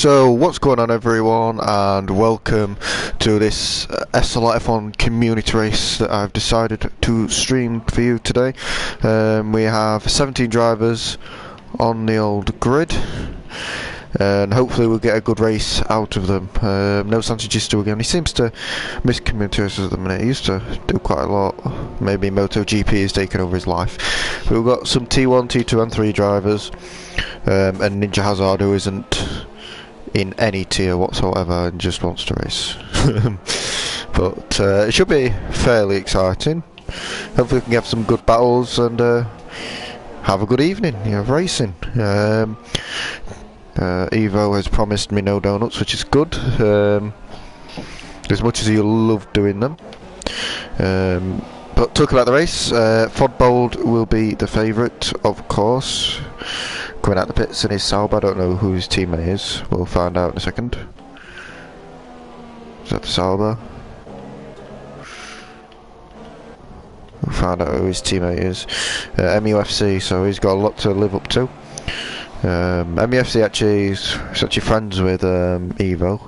So what's going on everyone, and welcome to this SLR F1 community race that I've decided to stream for you today. We have 17 drivers on the old grid, and hopefully we'll get a good race out of them. No Santigisto again. He seems to miss community races at the minute. He used to do quite a lot. Maybe MotoGP has taken over his life. But we've got some T1, T2 and 3 drivers, and Ninja Hazard, who isn't in any tier whatsoever and just wants to race. But it should be fairly exciting. Hopefully we can have some good battles and have a good evening, of racing. Evo has promised me no donuts, which is good, as much as you love doing them. But talking about the race, Fodbold will be the favourite, of course, coming out the pits in his Sauber. I don't know who his teammate is, we'll find out in a second. Is that the Sauber? We'll find out who his teammate is. MUFC, so he's got a lot to live up to. MUFC actually is actually friends with Evo.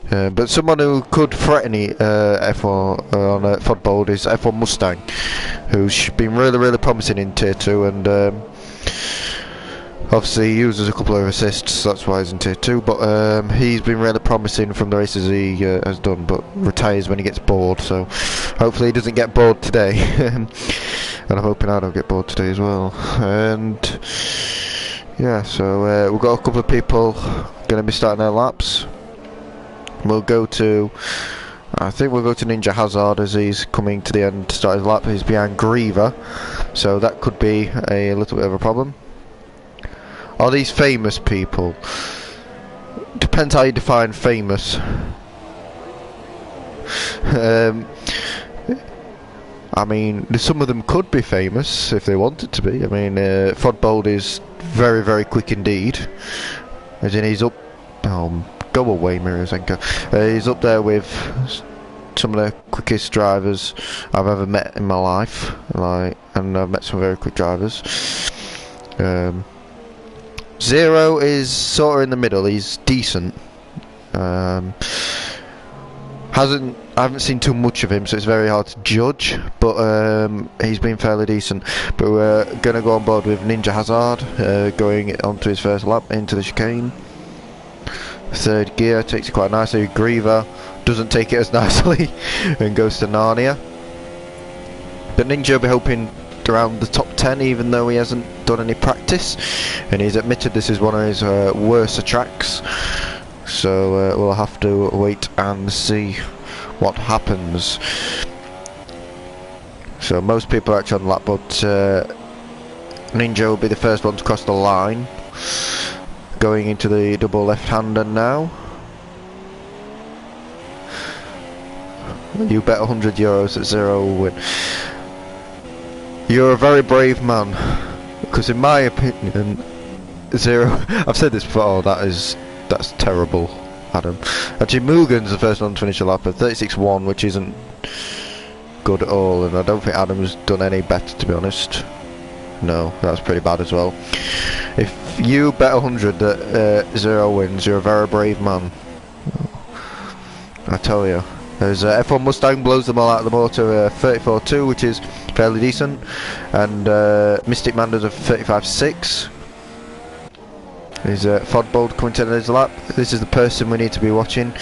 But someone who could threaten F1 on Fodbold is F1 Mustang, who's been really promising in Tier 2, and obviously he uses a couple of assists, that's why he's in Tier 2, but he's been really promising from the races he has done, but retires when he gets bored, so hopefully he doesn't get bored today. And I'm hoping I don't get bored today as well. And yeah, so we've got a couple of people going to be starting their laps. We'll go to, I think we'll go to Ninja Hazard as he's coming to the end to start his lap. He's behind Griever, so that could be a little bit of a problem. Are these famous people? Depends how you define famous. I mean, some of them could be famous if they wanted to be. I mean, Fodbold is very quick indeed. As in, he's up. Go away, Mirazenko. He's up there with some of the quickest drivers I've ever met in my life. And I've met some very quick drivers. Zero is sort of in the middle. He's decent. I haven't seen too much of him, so it's very hard to judge, but he's been fairly decent. But we're going to go on board with Ninja Hazard, going onto his first lap into the chicane. Third gear, takes it quite nicely. Griever doesn't take it as nicely and goes to Narnia. But Ninja will be hoping around the top 10, even though he hasn't done any practice, and he's admitted this is one of his worst tracks. So we'll have to wait and see what happens. So most people are actually on the lap, but Ninja will be the first one to cross the line, going into the double left-hander now. You bet €100 that Zero will win. You're a very brave man, because in my opinion, Zero, I've said this before, that's terrible, Adam. Actually, Mugen's the first one to finish the lap at 36.1, which isn't good at all, and I don't think Adam's done any better, to be honest. No, that's pretty bad as well. If you bet 100 that Zero wins, you're a very brave man, I tell you. There's F1 Mustang blows them all out of the motor, 34.2, which is fairly decent, and Mystic Man does a 35.6. There's Fodbold coming to his lap. This is the person we need to be watching.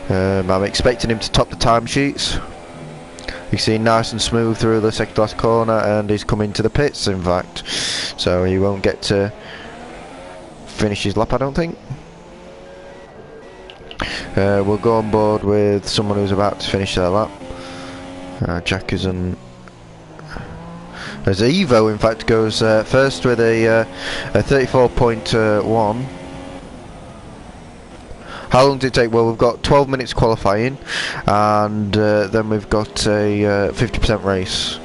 I'm expecting him to top the timesheets. You see, nice and smooth through the second last corner, and he's coming to the pits, in fact. So he won't get to finish his lap, I don't think. We'll go on board with someone who's about to finish their lap. Jack isn't. As Evo, in fact, goes first with a 34.1. How long did it take? Well, we've got 12 minutes qualifying, and then we've got a 50% race.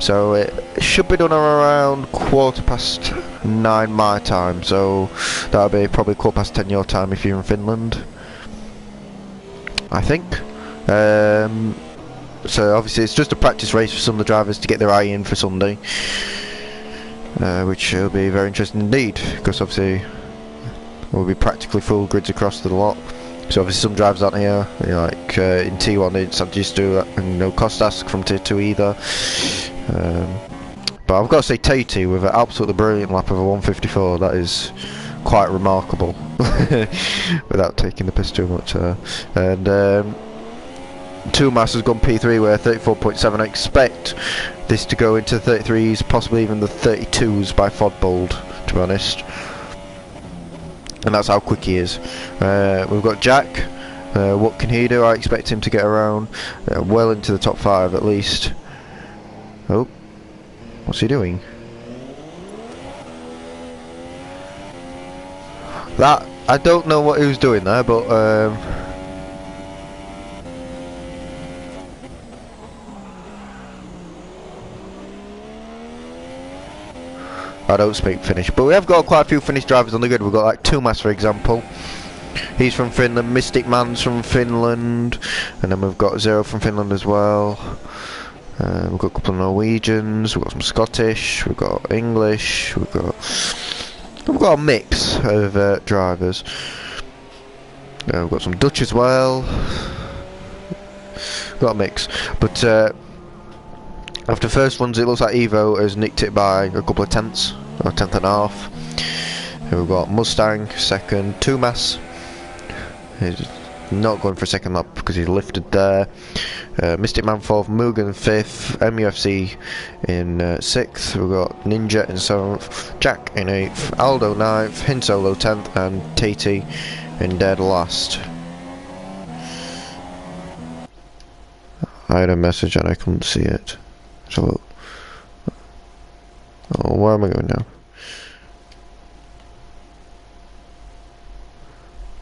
So it should be done around 9:15 my time, so that'll be probably 10:15 your time if you're in Finland, I think. So obviously it's just a practice race for some of the drivers to get their eye in for Sunday, which will be very interesting indeed, because obviously will be practically full grids across the lot. So obviously some drivers aren't here, you know, like in T1 it's not used to that, and no Kostas from Tier 2 either. But I've got to say Tate with an absolutely brilliant lap of a 154, that is quite remarkable, without taking the piss too much. And Tumas has gone P3 with 34.7. I expect this to go into 33s, possibly even the 32s by Fodbold, to be honest. And that's how quick he is. We've got Jack. What can he do? I expect him to get around well into the top 5 at least. Oh, what's he doing? That, I don't know what he was doing there, but I don't speak Finnish, but we have got quite a few Finnish drivers on the grid. We've got like Tumas, for example. He's from Finland. Mystic Man's from Finland, and then we've got Zero from Finland as well. We've got a couple of Norwegians. We've got some Scottish. We've got English. We've got a mix of drivers. We've got some Dutch as well. We've got a mix, but after first runs, it looks like Evo has nicked it by a couple of tenths, or a tenth and a half. We've got Mustang second, Tumas. He's not going for a second lap because he's lifted there. Mystic Man 4th, Mugen 5th, MUFC in 6th. We've got Ninja in 7th, Jack in 8th, Aldo 9th, Hinsolo 10th, and Tate in dead last. I had a message and I couldn't see it. So, oh, where am I going now?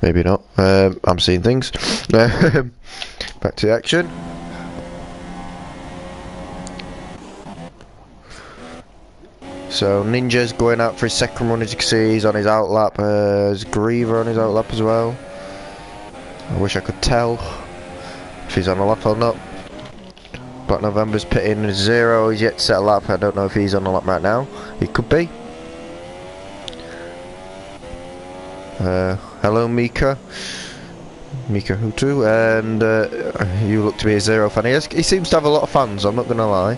Maybe not. I'm seeing things. Back to the action. So Ninja's going out for his second run, as you can see. He's on his outlap. There's Griever on his outlap as well. I wish I could tell if he's on a lap or not. But November's pitting. Zero, he's yet to set a lap. I don't know if he's on a lap right now. He could be. Hello Mika. Mika Hutu. And you look to be a Zero fan. He seems to have a lot of fans, I'm not going to lie.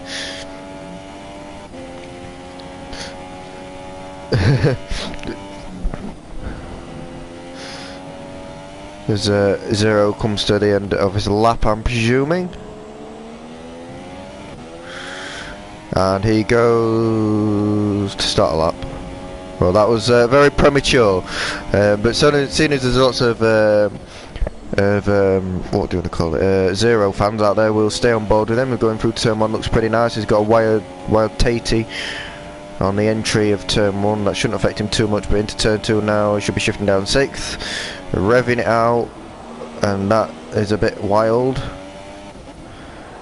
There's Zero comes to the end of his lap, I'm presuming. And he goes to start a lap. Well, that was very premature, but seeing as there's lots of what do you want to call it, Zero fans out there, we'll stay on board with him. We're going through turn 1, looks pretty nice. He's got a wild Tate on the entry of turn 1. That shouldn't affect him too much, but into turn 2 now, he should be shifting down 6th, revving it out, and that is a bit wild.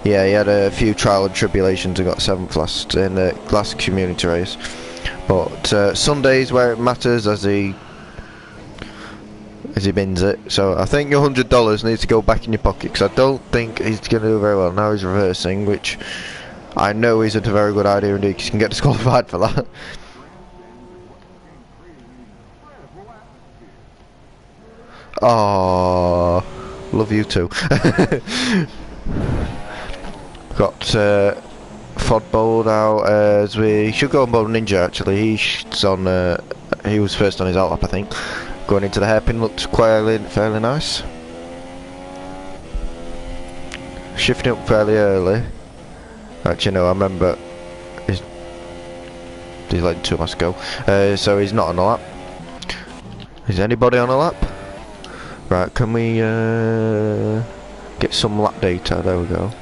Yeah, he had a few trial and tribulations and got 7th last in the last community race. But Sunday's where it matters, as he bins it. So I think your $100 needs to go back in your pocket, because I don't think he's going to do very well. Now he's reversing, which I know isn't a very good idea indeed, because you can get disqualified for that. Oh, love you too. Got Fodbold out as we should go on board Ninja. Actually, he's on. He was first on his outlap, I think. Going into the hairpin looked fairly nice. Shifting up fairly early. Actually, no, I remember. He's letting Tumas go. So he's not on a lap. Is anybody on a lap? Right, can we get some lap data? There we go.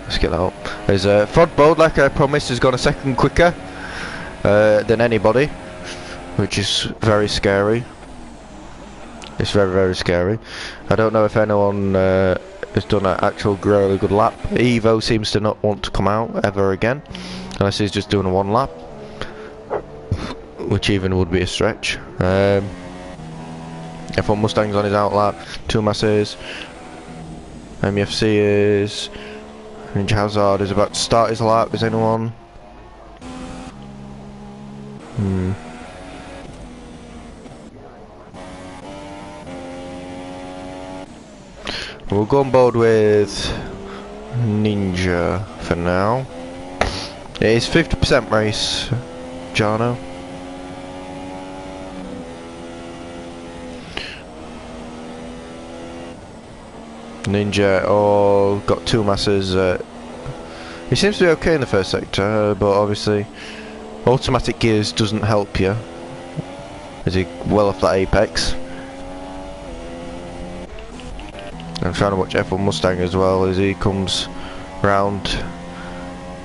Let's get that up. There's Fodbold, like I promised, has gone a second quicker than anybody, which is very scary. It's very, very scary. I don't know if anyone has done an actual really good lap. Evo seems to not want to come out ever again, unless he's just doing a 1 lap, which even would be a stretch. F1 Mustang's on his outlap, Tumas is, MFC is, Ninja Hazard is about to start his lap. Is anyone? We'll go on board with Ninja for now. It is 50% race, Jarno. Ninja got two masses. He seems to be okay in the first sector, but obviously automatic gears doesn't help you. Is he well off that apex? I'm trying to watch F1 Mustang as well as he comes round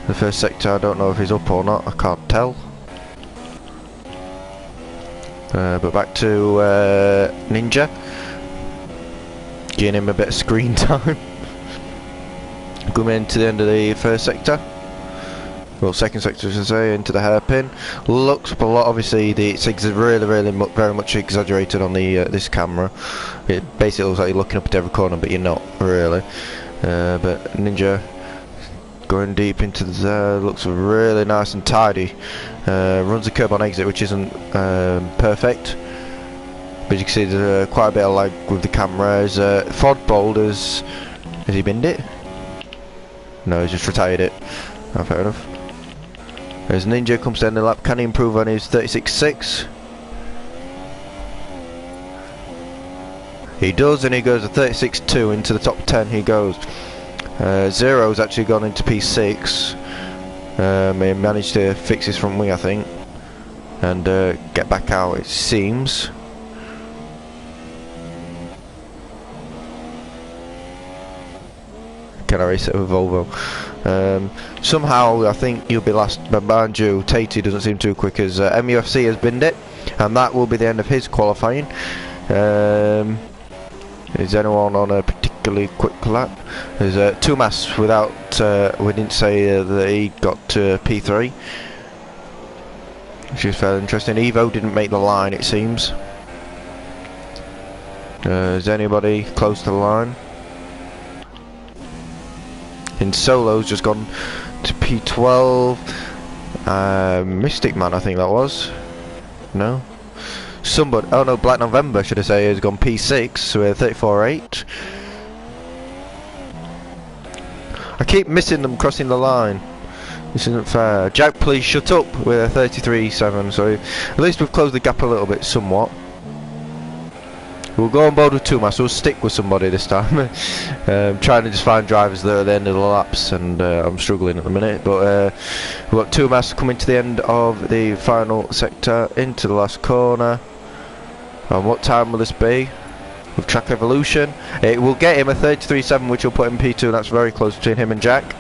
the first sector. I don't know if he's up or not, I can't tell. But back to Ninja. Giving him a bit of screen time. Coming into the end of the first sector. Well, second sector, I should say, into the hairpin. Looks a lot. Obviously, it's really, very much exaggerated on the this camera. It basically looks like you're looking up at every corner, but you're not really. But Ninja going deep into the looks really nice and tidy. Runs a curb on exit, which isn't perfect. But you can see there's quite a bit of lag with the camera. Ford Boulders, has he binned it? No, he's just retired it. Oh, fair enough. As Ninja comes down the lap, can he improve on his 36.6? He does, and he goes a 36.2 into the top 10. He goes. Zero's actually gone into P6. He managed to fix his front wing, I think, and get back out, it seems. Can I race it with Volvo? Somehow I think you'll be last, but mind you, Tatey doesn't seem too quick as MUFC has binned it, and that will be the end of his qualifying. Is anyone on a particularly quick lap? There's two masks without, we didn't say that he got to P3, which is fairly interesting. Evo didn't make the line, it seems. Is anybody close to the line? In Solo's just gone to P12. Mystic Man, I think that was. No? Somebody, oh no, Black November should I say, has gone P6 with 34.8. I keep missing them crossing the line. This isn't fair. Jack, please shut up with a 33.7. So at least we've closed the gap a little bit, somewhat. We'll go on board with two masks. We'll stick with somebody this time. Trying to just find drivers that are at the end of the laps, and I'm struggling at the minute. But we've got two masks coming to the end of the final sector, into the last corner. And what time will this be? With track evolution, it will get him a 33.7, which will put him P2. That's very close between him and Jack.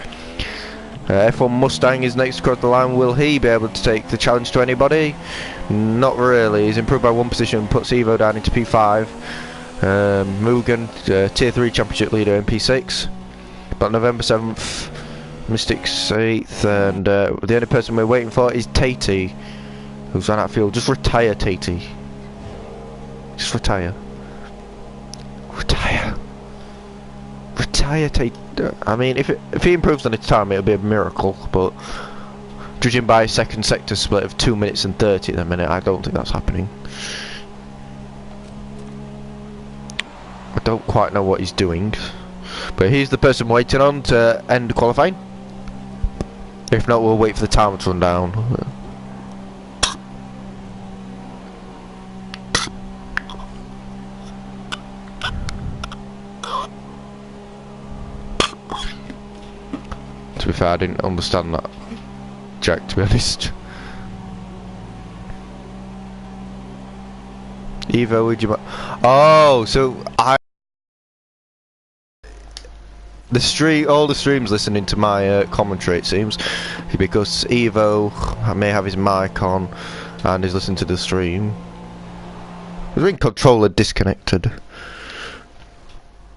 F1 Mustang is next across the line. Will he be able to take the challenge to anybody? Not really. He's improved by one position, puts Evo down into P5. Mugen, Tier 3 Championship leader in P6. But November 7th, Mystics 8th, and the only person we're waiting for is Tatey, who's on that field. Just retire, Tatey. Just retire. Retire. Retire, Tatey. I mean, if he improves on his time, it'll be a miracle, but judging by a second sector split of 2 minutes and 30 at the minute, I don't think that's happening. I don't quite know what he's doing, but he's the person waiting on to end qualifying. If not, we'll wait for the timer to run down. To be fair, I didn't understand that, Jack, to be honest. Evo, would you... Oh, so all the streams listening to my commentary, it seems, because Evo may have his mic on and is listening to the stream. The ring controller disconnected.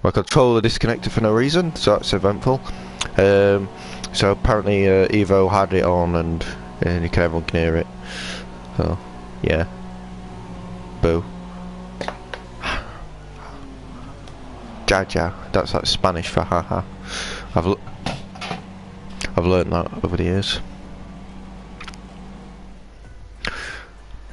My controller disconnected for no reason, so that's eventful. So apparently Evo had it on, and everyone can hear it. So yeah, boo. Jaja, that's like Spanish for haha. I've learned that over the years.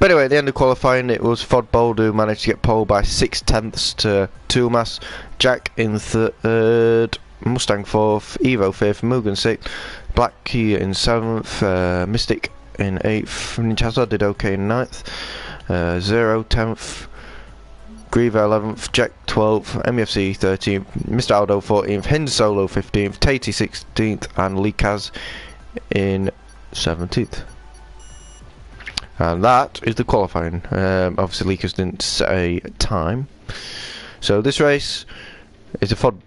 But anyway, at the end of qualifying, it was Fodbold who managed to get pole by 6/10 to Tumas, Jack in third, Mustang fourth, Evo fifth, Mugen sixth, Black Key in seventh, Mystic in eighth, Ninja Hazard did okay in ninth, Zero 10th, Griever 11th, Jack 12th, MEFC 13th, Mr. Aldo 14th, Hin Solo 15th, Tatey 16th, and Likaz in 17th. And that is the qualifying. Obviously Likaz didn't set a time. So this race is a FOD.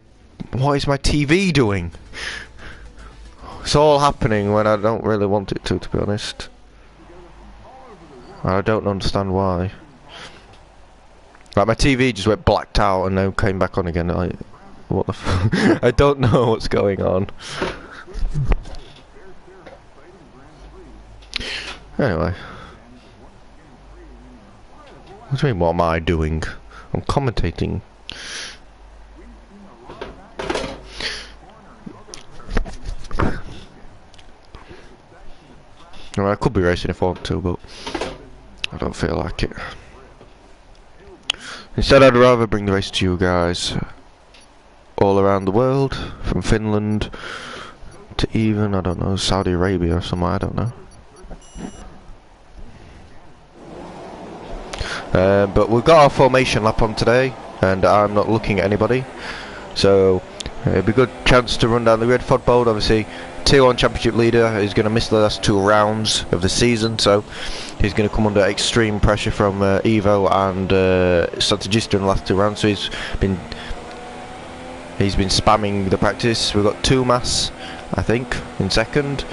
What is my TV doing? It's all happening when I don't really want it to be honest. I don't understand why. Like my TV just went blacked out and then came back on again. Like, what the f I don't know what's going on. Anyway. What do you mean, what am I doing? I'm commentating. Well, I could be racing if I want to, but I don't feel like it. Instead, I'd rather bring the race to you guys all around the world, from Finland to even, I don't know, Saudi Arabia or somewhere, I don't know. But we've got our formation lap on today, and I'm not looking at anybody, so it'd be a good chance to run down the grid. Fodbold, obviously, Tier 1 Championship leader, is going to miss the last 2 rounds of the season, so he's going to come under extreme pressure from Evo and Strategista in the last 2 rounds. So he's been spamming the practice. We've got Tumas, I think, in second.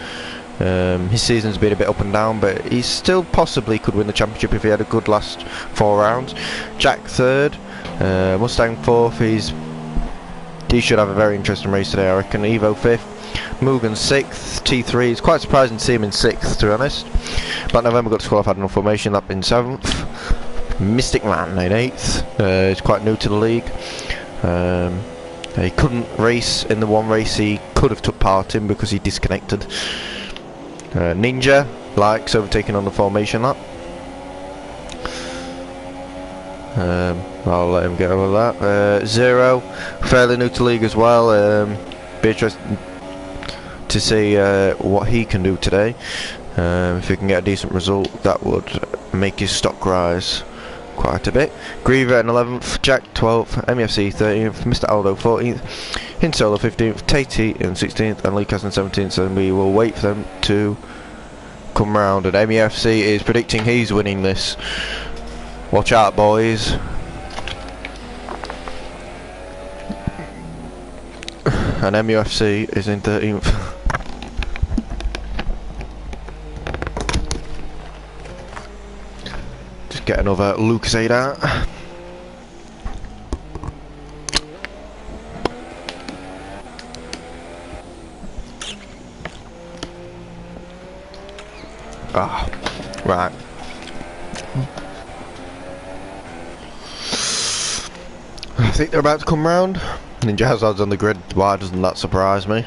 His season's been a bit up and down, but he still possibly could win the championship if he had a good last 4 rounds. Jack third, Mustang fourth. He should have a very interesting race today, I reckon. Evo fifth, Mugen sixth, T3. It's quite surprising to see him in sixth, to be honest. But November got disqualified in a formation lap in seventh. Mystic Man in eighth. He's quite new to the league. He couldn't race in the one race he could have took part in because he disconnected. Ninja likes overtaking on the formation lap. I'll let him get over that. Zero, fairly new to league as well. Be interesting to see what he can do today. If he can get a decent result, that would make his stock rise quite a bit. Griever in 11th, Jack 12th, MEFC 13th, Mr. Aldo 14th, Hinsolo 15th, Tatey in 16th, and Lucas in 17th, and we will wait for them to come round. And MEFC is predicting he's winning this. Watch out, boys. And MUFC is in 13th. Just get another Lucasade out. Ah, right. I think they're about to come round. Ninja Hazard's on the grid. Why doesn't that surprise me?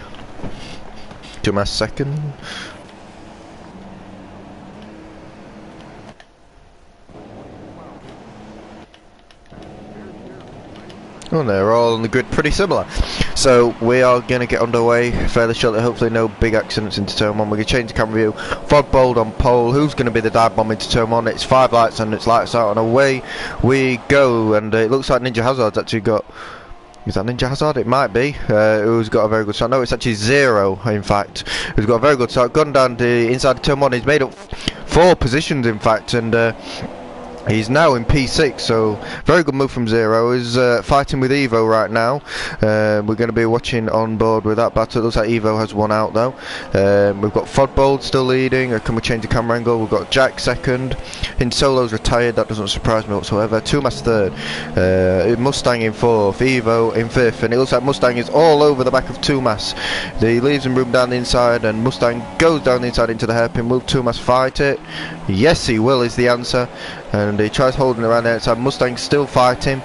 To my second. Oh, they're all on the grid pretty similar. So we are going to get underway fairly shortly. Hopefully no big accidents into turn 1. We're going to change the camera view. Fodbold on pole. Who's going to be the dive bomb into turn 1? It's 5 lights and it's lights out and away we go. And it looks like Ninja Hazard's actually got... Is that Ninja Hazard? It might be. Who's got a very good start. No, it's actually Zero, in fact. Who's got a very good start. Gone down to inside turn 1. He's made up 4 positions, in fact, and he's now in P6, so very good move from Zero. He's fighting with Evo right now. We're going to be watching on board with that battle. It looks like Evo has one out though. We've got Fodbold still leading. Can we change the camera angle? We've got Jack second. Hinsolo's retired. That doesn't surprise me whatsoever. Tumas third. Mustang in fourth. Evo in fifth. And it looks like Mustang is all over the back of Tumas. He leaves him room down the inside, and Mustang goes down the inside into the hairpin. Will Tumas fight it? Yes, he will, is the answer. And he tries holding around the outside. Mustang still fighting.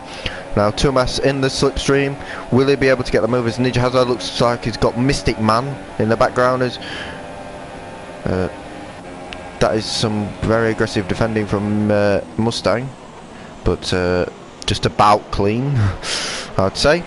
Now Tumas in the slipstream. Will he be able to get the move? As Ninja Hazard looks like he's got Mystic Man in the background. that is some very aggressive defending from Mustang, but just about clean, I'd say.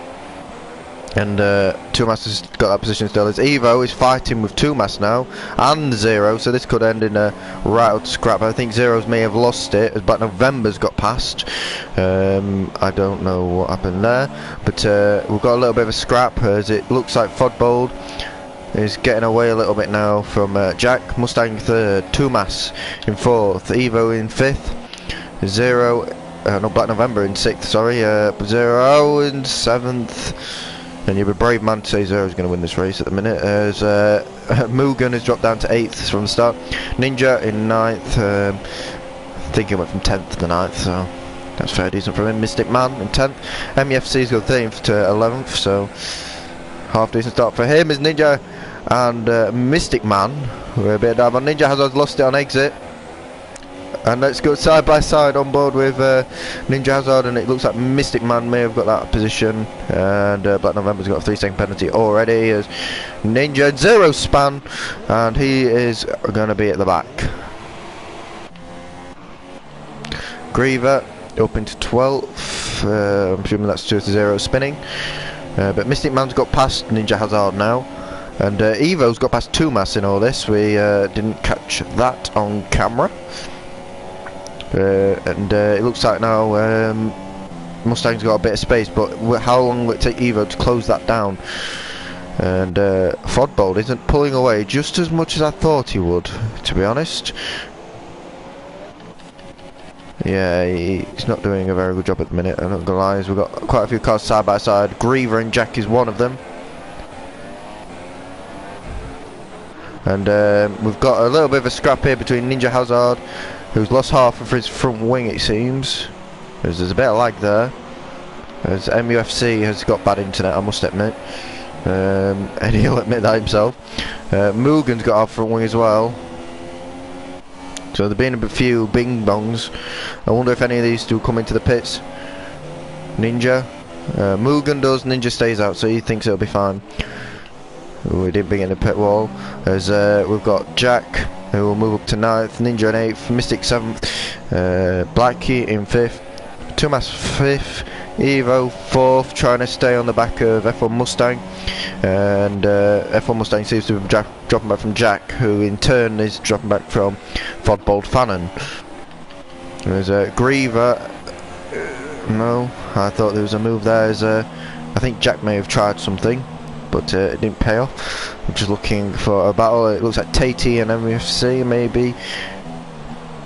And Tumas has got that position still. As Evo is fighting with Tumas now and Zero, so this could end in a right out scrap. I think Zero's may have lost it as Black November's got past. I don't know what happened there, but we've got a little bit of a scrap as it looks like Fodbold is getting away a little bit now from Jack. Mustang third, Tumas in fourth, Evo in fifth, Zero, no, Black November in sixth, sorry, Zero in seventh. And you're a brave man to say Zero's going to win this race at the minute, as Mugen has dropped down to 8th from the start. Ninja in 9th, I think he went from 10th to 9th, so that's fair decent from him. Mystic Man in 10th, MEFC's got 13th to 11th, so half decent start for him. Is Ninja and Mystic Man, we're a bit down on Ninja Hazard's lost it on exit. And let's go side by side on board with Ninja Hazard, and it looks like Mystic Man may have got that position, and Black November's got a 3-second penalty already as Ninja and Zero span, and he is going to be at the back. Griever up into 12th, I'm assuming that's 2-0 spinning, but Mystic Man's got past Ninja Hazard now, and Evo's got past Tumas in all this. We didn't catch that on camera. And it looks like now Mustang's got a bit of space, but how long will it take Evo to close that down? And Fodbold isn't pulling away just as much as I thought he would, to be honest. Yeah, he's not doing a very good job at the minute, I'm not gonna lie. We've got quite a few cars side by side. Griever and Jack is one of them. And we've got a little bit of a scrap here between Ninja Hazard, who's lost half of his front wing, it seems. There's a bit of lag there, as MUFC has got bad internet, I must admit, and he'll admit that himself. Mugen's got our front wing as well, so there have been a few bing bongs. I wonder if any of these two come into the pits. Ninja, Mugen does, Ninja stays out, so he thinks it'll be fine. We did bring in the pit wall, as we've got Jack, who will move up to 9th, Ninja in 8th, Mystic 7th, Blackie in 5th, Tumas 5th, Evo 4th, trying to stay on the back of F1 Mustang, and F1 Mustang seems to be dropping back from Jack, who in turn is dropping back from Fodbold Fannon. There's a Griever, no, I thought there was a move there, as I think Jack may have tried something, but it didn't pay off. I'm just looking for a battle. It looks like Tatey and MFC maybe.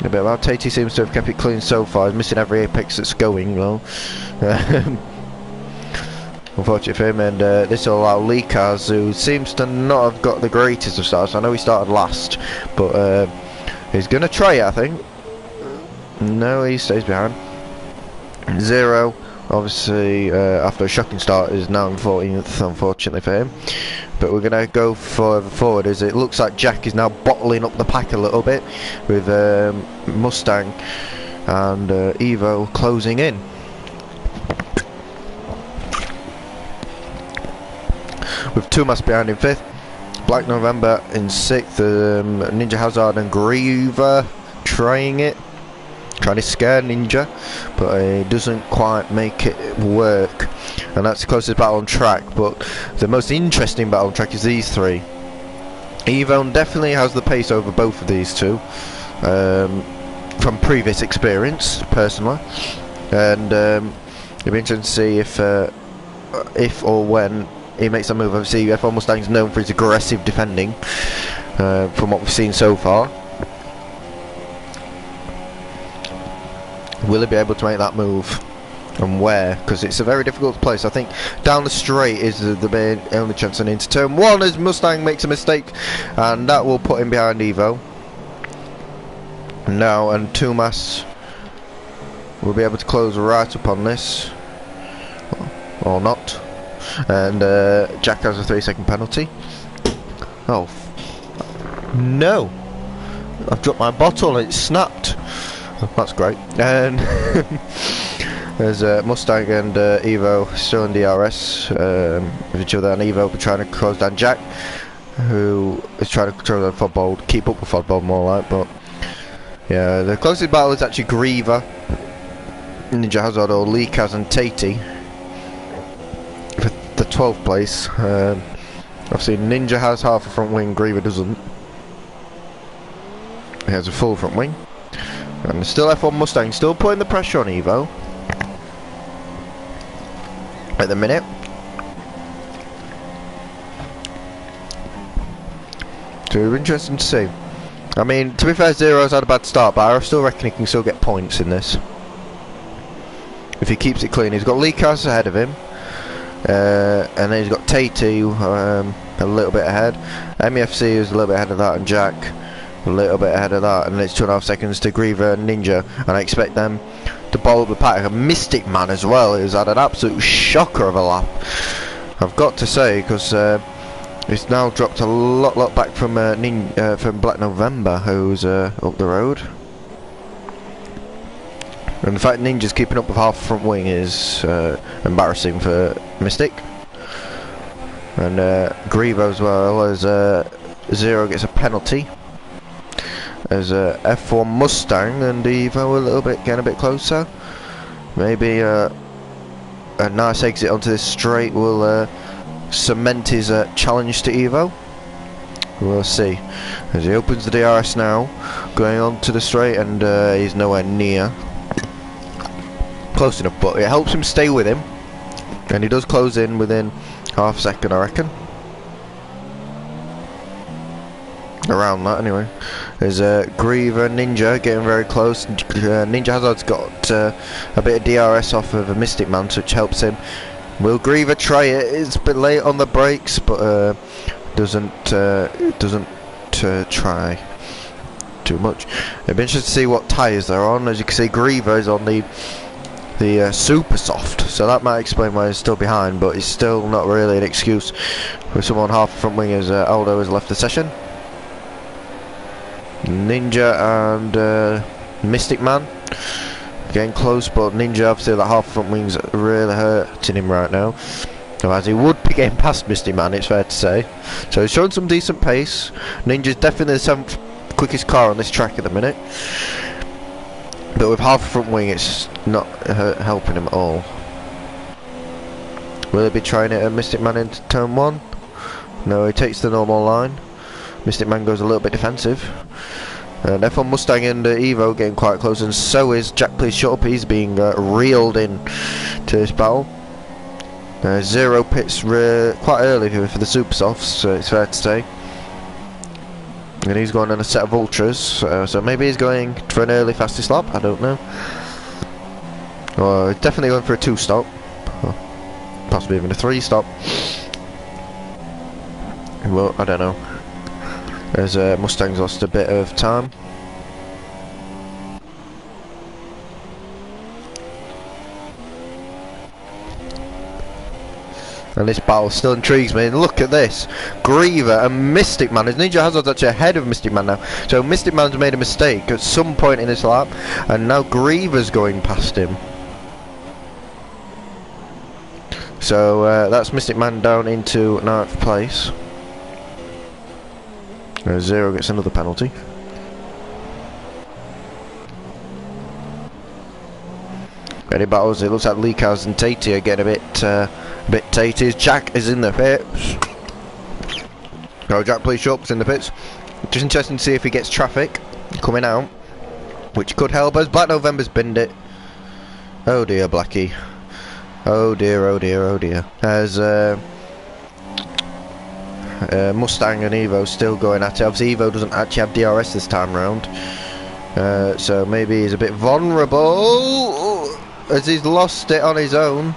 A bit about Tatey seems to have kept it clean so far. He's missing every apex that's going though. Unfortunate for him, and this will allow Likaz, who seems to not have got the greatest of starts. I know he started last, but he's going to try it, I think. No, he stays behind. Zero, obviously, after a shocking start, is now in 14th, unfortunately for him. But we're going to go further forward, as it looks like Jack is now bottling up the pack a little bit with Mustang and Evo closing in. With Tumas behind in 5th, Black November in 6th, Ninja Hazard and Griever trying to scare Ninja, but it doesn't quite make it work, and that's the closest battle on track. But the most interesting battle on track is these three. Evo definitely has the pace over both of these two, from previous experience personally, and it'll be interesting to see if or when he makes a move. Obviously F1 Mustang's known for his aggressive defending, from what we've seen so far. Will he be able to make that move, and where? Because it's a very difficult place. I think down the straight is the only chance on into turn 1, as Mustang makes a mistake, and that will put him behind Evo. Now, and Tumas will be able to close right up on this, or not. And Jack has a 3-second penalty. Oh no! I've dropped my bottle and it snapped. That's great. And there's Mustang and Evo still in DRS with each other, and Evo trying to close down Jack, who is trying to control the Fodbold, keep up with Fodbold more like, but Yeah, the closest battle is actually Griever, Ninja Hazard, or Leakaz and Tatey for the 12th place. Obviously Ninja has half a front wing, Griever doesn't. He has a full front wing. And still F1 Mustang, still putting the pressure on Evo at the minute. So it'll be interesting to see. I mean, to be fair, Zero's had a bad start, but I still reckon he can still get points in this if he keeps it clean. He's got Leakaz ahead of him, and then he's got Tatey a little bit ahead. MEFC is a little bit ahead of that, and Jack a little bit ahead of that, and it's 2.5 seconds to Griever and Ninja, and I expect them to bowl up the pack. A Mystic Man as well, who's had an absolute shocker of a lap, I've got to say, because it's now dropped a lot back from Black November, who's up the road. And the fact Ninja's keeping up with half front wing is embarrassing for Mystic. And Grievo as well, as Zero gets a penalty. As F1 Mustang and Evo a little bit, getting a bit closer. Maybe a nice exit onto this straight will cement his challenge to Evo. We'll see. As he opens the DRS now, going on to the straight, and he's nowhere near. Close enough, but it helps him stay with him. And he does close in within half a second, I reckon. Around that anyway. There's Griever Ninja getting very close. Ninja Hazard's got a bit of DRS off of a Mystic Man, which helps him. Will Griever try it? It's a bit late on the brakes, but doesn't try too much. It'd be interesting to see what tyres they're on. As you can see, Griever is on the super soft, so that might explain why he's still behind, but it's still not really an excuse for someone half front wing, as Aldo has left the session. Ninja and Mystic Man getting close, but Ninja, obviously that half front wing's really hurting him right now, as he would be getting past Mystic Man, it's fair to say. So he's showing some decent pace. Ninja's definitely the 7th quickest car on this track at the minute, but with half a front wing it's not helping him at all. Will he be trying it at Mystic Man into turn 1? No, he takes the normal line. Mystic Man goes a little bit defensive. And F1 Mustang and Evo getting quite close, and so is Jack. Please shut up. He's being reeled in to this battle. Zero pits quite early for the super softs, so it's fair to say. And he's going on a set of ultras, so maybe he's going for an early fastest lap. I don't know. Or definitely going for a 2-stop, or possibly even a 3-stop. Well, I don't know. As Mustang's lost a bit of time. And this battle still intrigues me. And look at this. Griever and Mystic Man. His Ninja Hazard's actually ahead of Mystic Man now. So Mystic Man's made a mistake at some point in this lap, and now Griever's going past him. So that's Mystic Man down into 9th place. Zero gets another penalty. Ready battles. It looks like Leakaz and Tatey are getting a bit Tatey. Jack is in the pits. Oh, Jack, please shut up. It's in the pits. Just interesting to see if he gets traffic coming out, which could help us. Black November's binned it. Oh dear, Blackie. Oh dear, oh dear, oh dear. As Mustang and Evo still going at it. Obviously Evo doesn't actually have DRS this time round, so maybe he's a bit vulnerable, as he's lost it on his own,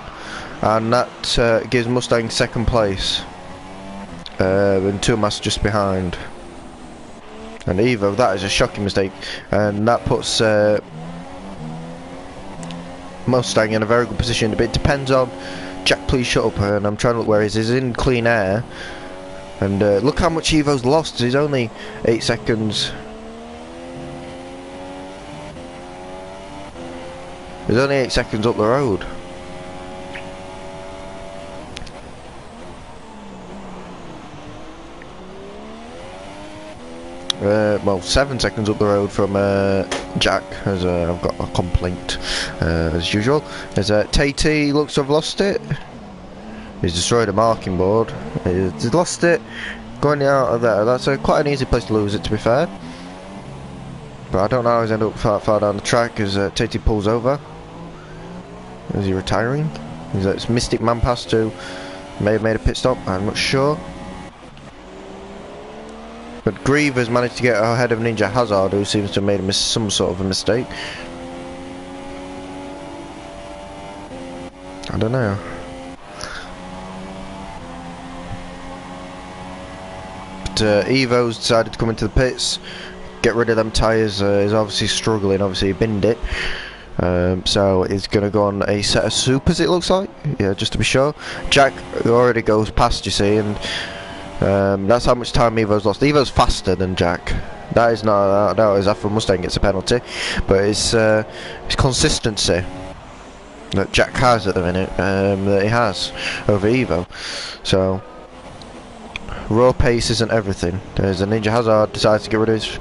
and that gives Mustang 2nd place, and Tumas just behind. And Evo, that is a shocking mistake, and that puts Mustang in a very good position. But it depends on Jack. Please shut up. And I'm trying to look where he is. He's in clean air. And look how much Evo's lost. He's only 8 seconds. He's only 8 seconds up the road. well, 7 seconds up the road from Jack, as I've got a complaint, as usual. As Tatey looks to have lost it. He's destroyed a marking board. He's lost it. Going out of there, that's quite an easy place to lose it, to be fair. But I don't know how he's ended up far down the track as Tatey pulls over. Is he retiring? Is that Mystic Man pass to? May have made a pit stop, I'm not sure. But Grieve has managed to get ahead of Ninja Hazard, who seems to have made some sort of a mistake. I don't know. But Evo's decided to come into the pits, get rid of them tyres. He's obviously struggling, obviously he binned it. So he's going to go on a set of supers, it looks like. Yeah, just to be sure. Jack already goes past, you see, and that's how much time Evo's lost. Evo's faster than Jack. That is not, no, his Afro Mustang gets a penalty, but it's consistency that Jack has at the minute, that he has over Evo. So raw pace isn't everything. There's a Ninja Hazard decides to get rid of his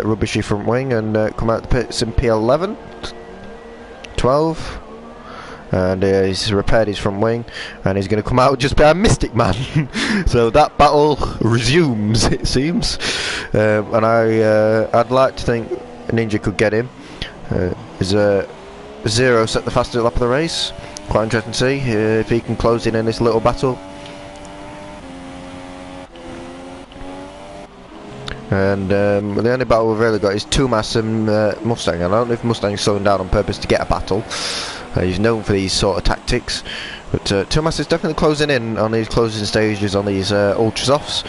rubbishy front wing and come out the pits in P11, 12, and he's repaired his front wing, and he's going to come out just behind Mystic Man. So that battle resumes, it seems, and I'd like to think Ninja could get him. Is Zero set the fastest lap of the race. Quite interesting to see if he can close in this little battle. And the only battle we've really got is Tumas and Mustang. I don't know if Mustang's slowing down on purpose to get a battle. He's known for these sort of tactics. But Tumas is definitely closing in on these closing stages on these ultra softs.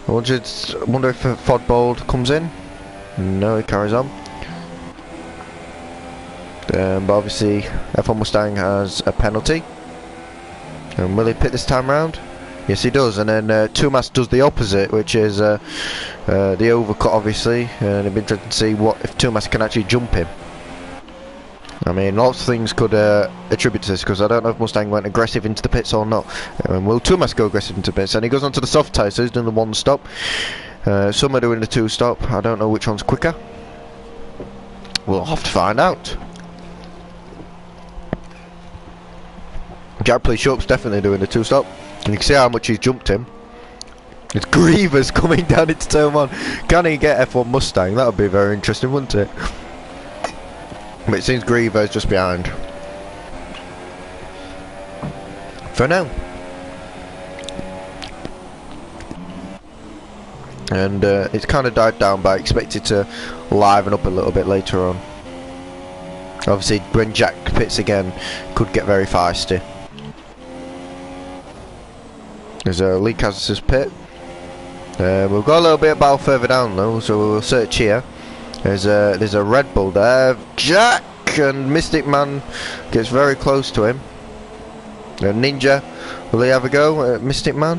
I wonder if Fodbold comes in. No, he carries on. But obviously F1 Mustang has a penalty. And will he pit this time round? Yes, he does, and then Tumas does the opposite, which is the overcut, obviously, and it'd be interesting to see what if Tumas can actually jump him. I mean, lots of things could attribute to this, because I don't know if Mustang went aggressive into the pits or not. Will Tumas go aggressive into the pits? And he goes onto the soft tyre, so he's doing the 1 stop. Some are doing the 2 stop. I don't know which one's quicker. We'll have to find out. Jack Shop's definitely doing the 2 stop. And you can see how much he's jumped him. It's Grievous coming down into turn 1. Can he get F1 Mustang? That would be very interesting, wouldn't it? But it seems Grievous just behind. For now. And it's kind of died down, but I expect it to liven up a little bit later on. Obviously, when Jack pits again, could get very feisty. There's a Lee Casas pit. We've got a little bit of battle further down though, so we'll search here. There's a Red Bull there. Jack and Mystic Man gets very close to him. Ninja, will he have a go at Mystic Man?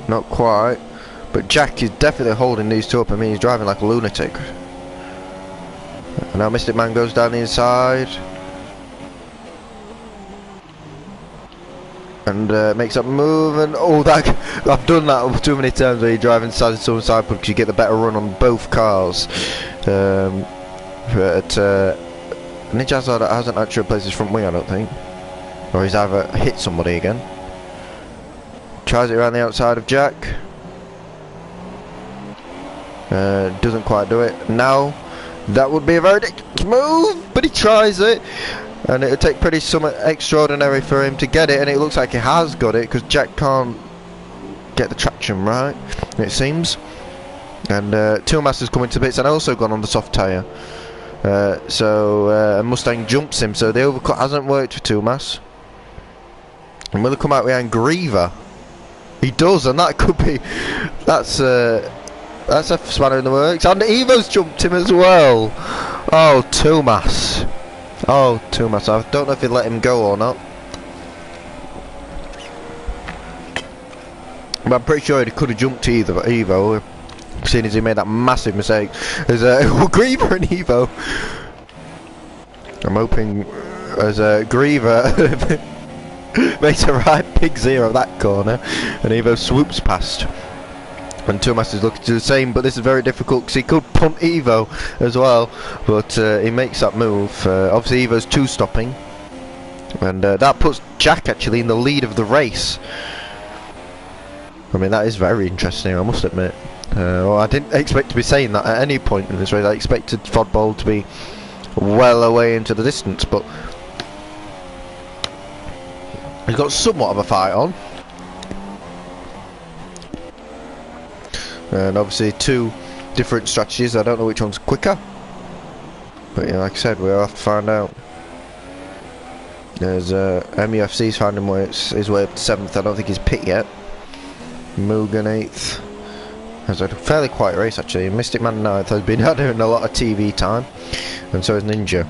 Not quite. But Jack is definitely holding these two up. I mean, he's driving like a lunatic. And now Mystic Man goes down the inside. And makes that move, and oh, that I've done that too many times where you drive inside to someone's side because you get the better run on both cars. But Ninja Hazard hasn't actually replaced his front wing, I don't think, or he's either hit somebody again. Tries it around the outside of Jack. Doesn't quite do it. Now that would be a very dangerous move, but he tries it. And it'll take pretty something extraordinary for him to get it, and it looks like he has got it because Jack can't get the traction right, it seems. And Tumas has come into bits and also gone on the soft tyre. So Mustang jumps him, so the overcut hasn't worked for Tumas. And will he come out behind Griever? He does, and that could be that's a spanner in the works. And Evo's jumped him as well. Oh, Tumas. Oh, Tumas. I don't know if he'd let him go or not. But I'm pretty sure he could have jumped Evo, seeing as he made that massive mistake. There's Griever and Evo. I'm hoping as Griever makes a right big zero that corner, and Evo swoops past. And Tuomas is looking to do the same, but this is very difficult because he could punt Evo as well, but he makes that move. Obviously Evo's two-stopping, and that puts Jack actually in the lead of the race. I mean, that is very interesting, I must admit. Well, I didn't expect to be saying that at any point in this race. I expected Fodbold to be well away into the distance, but he's got somewhat of a fight on. And obviously two different strategies. I don't know which one's quicker, but yeah, like I said, we'll have to find out. There's MUFC's finding his way up to 7th. I don't think he's pit yet. Mugen 8th. It's a fairly quiet race actually. Mystic Man 9th has been doing a lot of TV time, and so is Ninja.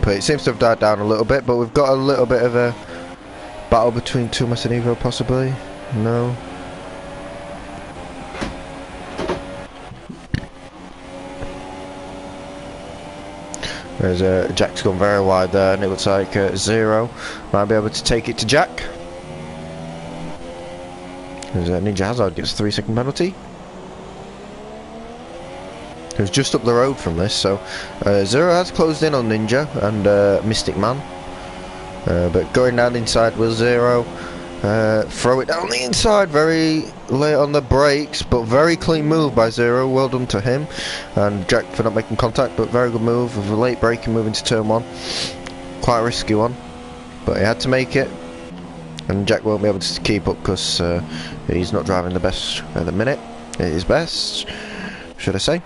But it seems to have died down a little bit, but we've got a little bit of a battle between Tuomas and Evo possibly. No. There's Jack's gone very wide there, and it looks like Zero might be able to take it to Jack. There's Ninja Hazard gets a 3-second penalty. He was just up the road from this, so Zero has closed in on Ninja and Mystic Man. But going down inside will Zero throw it down the inside very late on the brakes, but very clean move by Zero. Well done to him and Jack for not making contact, but very good move of a late braking move into turn 1. Quite a risky one, but he had to make it, and Jack won't be able to keep up because he's not driving the best at the minute. It is best, should I say.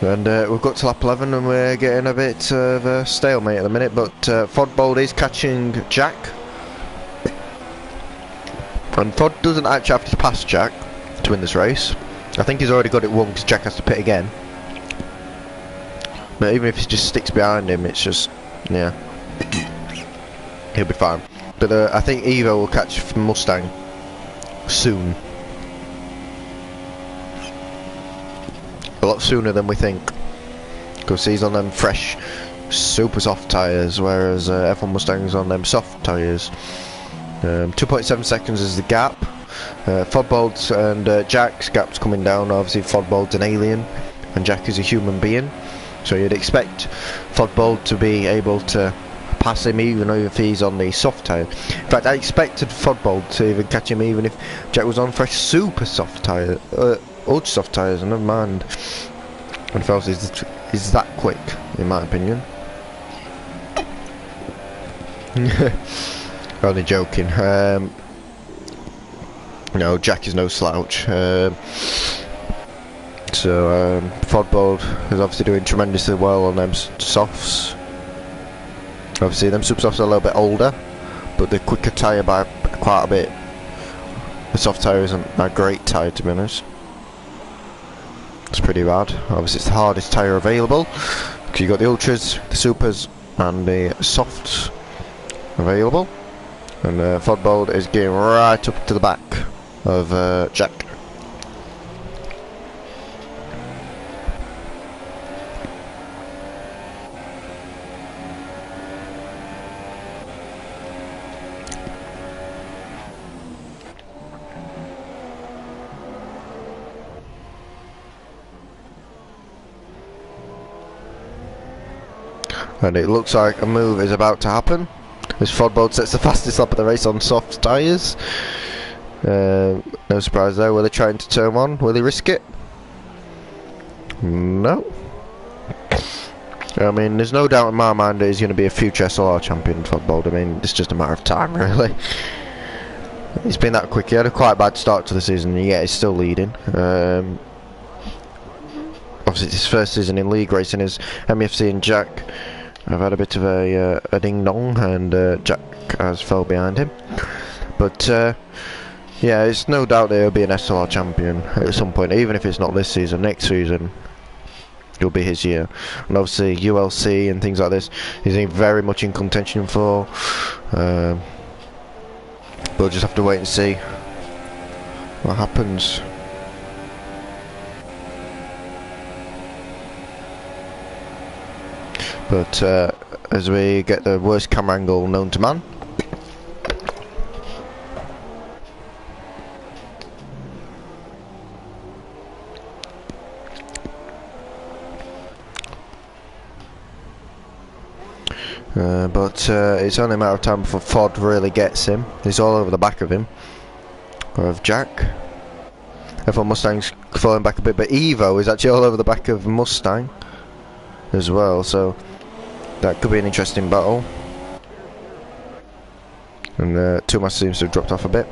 And we've got to lap 11 and we're getting a bit of a stalemate at the minute, but Fodbold is catching Jack. And Fod doesn't actually have to pass Jack to win this race. I think he's already got it won because Jack has to pit again. But even if he just sticks behind him, it's just, yeah, he'll be fine. But I think Evo will catch Mustang soon. A lot sooner than we think, because he's on them fresh super soft tyres, whereas F1 Mustang's on them soft tyres. 2.7 seconds is the gap. Fodbold's and Jack's gap's coming down. Obviously Fodbold's an alien and Jack is a human being, so you'd expect Fodbold to be able to pass him even if he's on the soft tyre. In fact, I expected Fodbold to even catch him even if Jack was on fresh super soft tyre, ultra soft tyres, and never mind. And Phelps is that quick, in my opinion. Only joking. No, Jack is no slouch. So Fodbold is obviously doing tremendously well on them softs. Obviously, them sub softs are a little bit older, but they're quicker tyre by quite a bit. The soft tyre isn't a great tyre, to be honest. It's pretty bad. Obviously it's the hardest tyre available because you've got the ultras, the supers and the softs available, and Fodbold is getting right up to the back of Jack. And it looks like a move is about to happen. This Fodbold sets the fastest lap of the race on soft tyres. No surprise there. Will they try into turn 1? Will they risk it? No. I mean, there's no doubt in my mind that he's going to be a future SLR champion, Fodbold. I mean, it's just a matter of time, really. It's been that quick. He had a quite bad start to the season, and yet he's still leading. Obviously, it's his first season in league racing. His MFC and Jack have had a bit of a ding-dong, and Jack has fell behind him. But yeah, it's no doubt that he'll be an SLR champion at some point, even if it's not this season. Next season it'll be his year, and obviously ULC and things like this he's very much in contention for. We'll just have to wait and see what happens. But as we get the worst camera angle known to man. But it's only a matter of time before Ford really gets him. He's all over the back of him. Of Jack. F1 Mustang's falling back a bit, but Evo is actually all over the back of Mustang as well, so that could be an interesting battle. And Thomas seems to have dropped off a bit.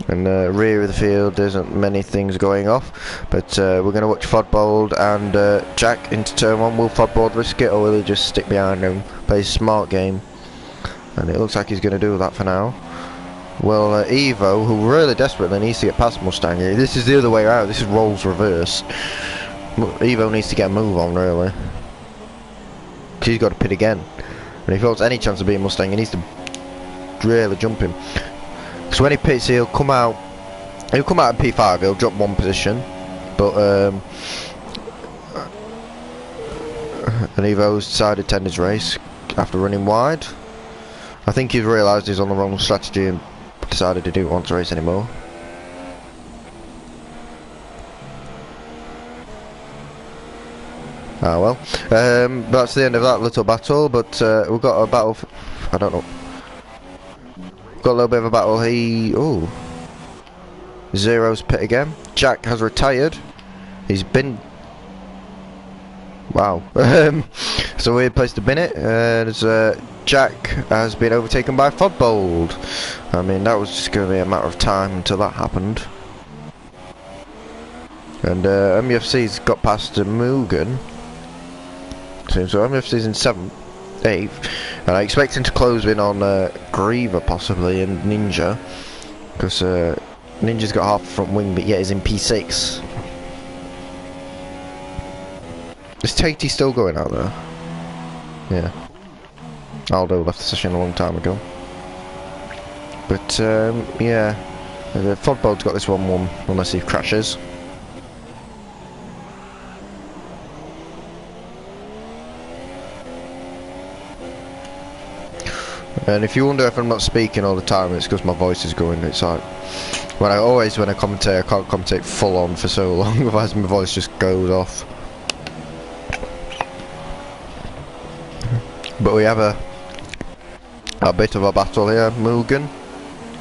And rear of the field, there isn't many things going off, but we're going to watch Fodbold and Jack into turn one. Will Fodbold risk it, or will he just stick behind him, play a smart game? And it looks like he's going to do that for now. Well, Evo, who really desperately needs to get past Mustang, this is the other way around, this is roles reverse. Evo needs to get a move on, really. Because he's got to pit again. And if he wants any chance of being Mustang, he needs to really jump him. So when he pits, he'll come out at P5, he'll drop one position. But, and Evo's decided to end his race after running wide. I think he's realised he's on the wrong strategy and decided he didn't want to race anymore. Ah well, that's the end of that little battle, but we've got a battle, I don't know, got a little bit of a battle. Zero's pit again. Jack has retired, he's been, wow, it's a weird place to bin it, as Jack has been overtaken by Fodbold. I mean, that was just going to be a matter of time until that happened. And MUFC's got past Mugen. So MUFC's in 7th, 8th. And I expect him to close in on Griever possibly and Ninja. Because Ninja's got half the front wing, but yet he's in P6. Is Tatey still going out there? Yeah. Aldo left the session a long time ago. But, yeah. Fodbold's got this 1-1, unless he crashes. And if you wonder if I'm not speaking all the time, it's because my voice is going. It's like, when I commentate, I can't commentate full on for so long, otherwise my voice just goes off. But we have a bit of a battle here, Mugen,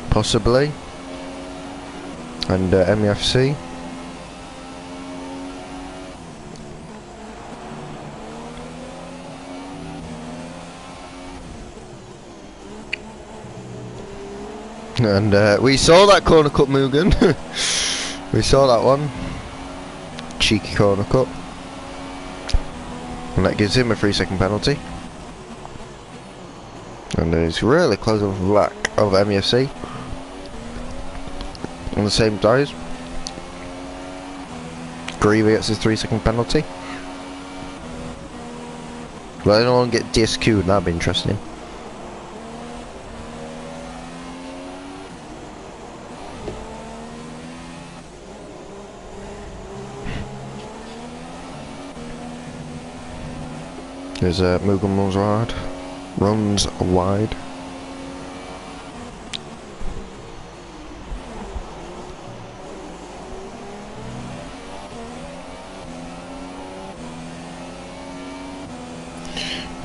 possibly, and MUFC. And we saw that corner cut, Mugen. We saw that one. Cheeky corner cut. And that gives him a 3-second penalty. And he's really close on the back of MUFC. On the same tyres. Greavy gets his 3-second penalty. Well, anyone get DSQ'd, that'd be interesting. There's Mugen runs wide.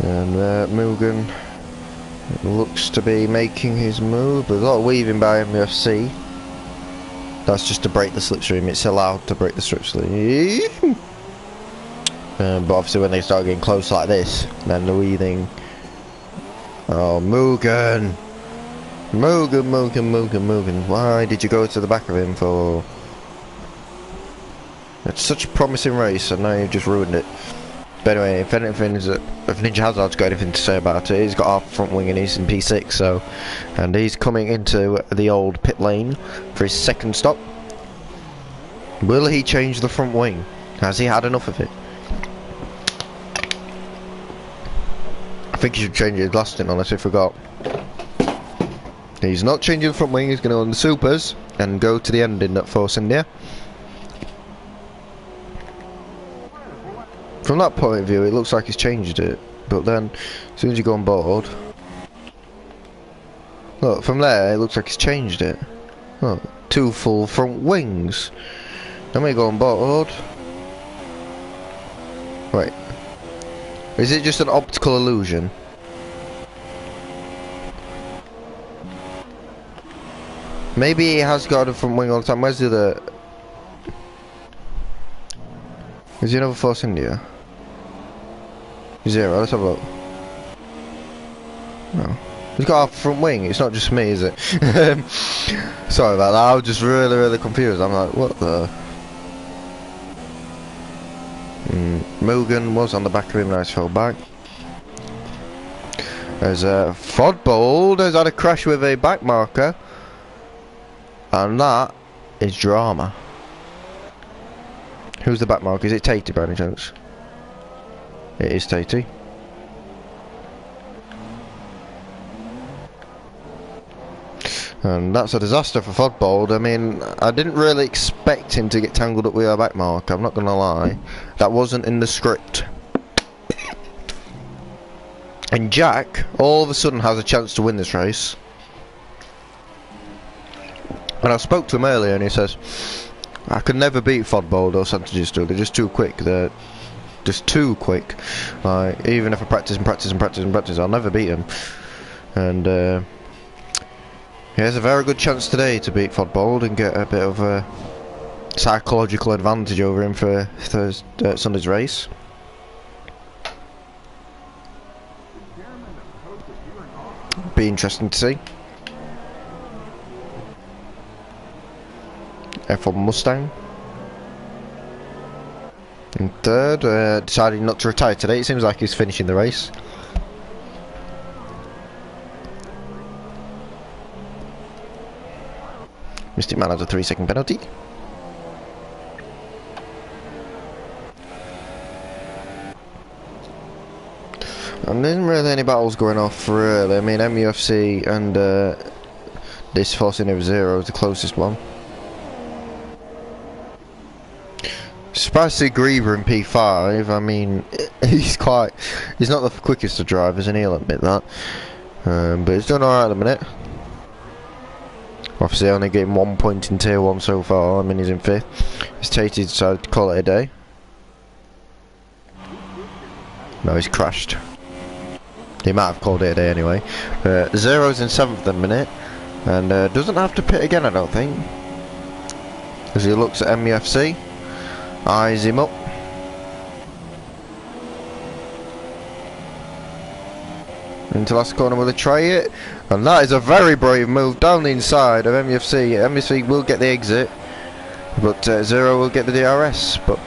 And Mugen looks to be making his move. There's a lot of weaving by MUFC. That's just to break the slipstream. It's allowed to break the slipstream. But obviously when they start getting close like this, then the weaving. Oh, Mugen! Mugen. Why did you go to the back of him for? It's such a promising race and now you've just ruined it. But anyway, if Ninja Hazard's got anything to say about it, he's got half front wing and he's in P6, so. And he's coming into the old pit lane for his second stop. Will he change the front wing? Has he had enough of it? I think he should change his last stint, unless I forgot. He's not changing the front wing, he's going to go on the supers and go to the ending at Force India. From that point of view, it looks like he's changed it, but then as soon as you go on board, look, from there it looks like he's changed it. Look, 2 full front wings. Then we go on board. Wait, is it just an optical illusion? Maybe he has got a front wing all the time. Where's the other? Is he another Force India? 0, let's have a look. No. He's got a front wing, it's not just me, is it? Sorry about that, I was just really confused. I'm like, what the? Mugen was on the back of him, nice fell back. There's Fodbold has had a crash with a back marker. And that is drama. Who's the back marker? Is it Tatey by any chance? It is Tatey. And that's a disaster for Fodbold. I mean, I didn't really expect him to get tangled up with our back marker, I'm not gonna lie. That wasn't in the script. And Jack, all of a sudden, has a chance to win this race. And I spoke to him earlier and he says, I could never beat Fodbold or Santagisto, they're just too quick, they're just too quick. Like, even if I practice and practice and practice and practice, I'll never beat him. And he has a very good chance today to beat Fodbold and get a bit of a psychological advantage over him for Sunday's race. Be interesting to see. F1 Mustang. In third, decided not to retire today. It seems like he's finishing the race. Mystic Man has a 3-second penalty. And there isn't really any battles going off, really. I mean, MUFC and this Forcing of 0 is the closest one. Surprised to see Griever in P5. I mean, he's not the quickest of drivers, and he'll admit that. But he's done alright at the minute. Obviously, only getting 1 point in Tier 1 so far. I mean, he's in 5th. He's Tatey decided to call it a day. No, he's crashed. He might have called it a day anyway. Zero's in 7th at the minute. And doesn't have to pit again, I don't think. As he looks at MUFC. Eyes him up. Into last corner will he try it? And that is a very brave move down the inside of MUFC. MUFC will get the exit, but Zero will get the DRS. But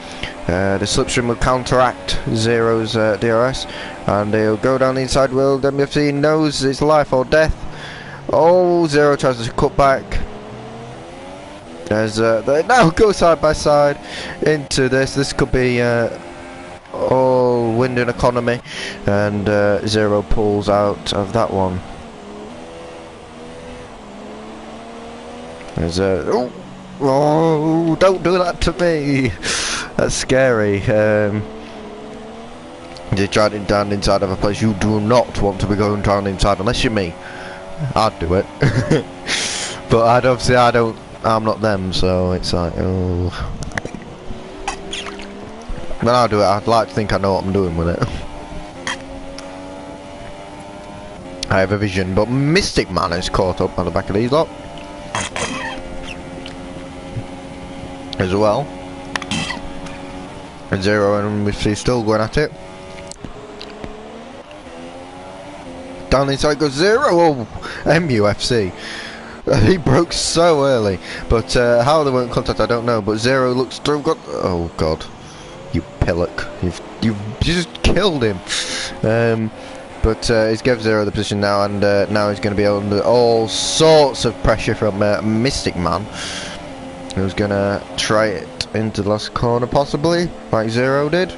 the slipstream will counteract Zero's DRS, and he'll go down the inside wheel. MUFC knows it's life or death. Oh, Zero tries to cut back. As they now go side by side into this. This could be all wind and economy, and Zero pulls out of that one. There's oh, don't do that to me. That's scary. You're driving down inside of a place you do not want to be going down inside, unless you're me. I'd do it. But obviously I'm not them, so it's like, oh. When I do it, I'd like to think I know what I'm doing with it. I have a vision, but Mystic Man is caught up on the back of these lot. As well. And Zero and MUFC still going at it. Down inside goes Zero! Oh, MUFC. He broke so early, but how they weren't in contact I don't know, but Zero looks through, oh god, you pillock, you've just killed him. But he's given Zero the position now, and now he's going to be under all sorts of pressure from Mystic Man, who's going to try it into the last corner possibly, like Zero did,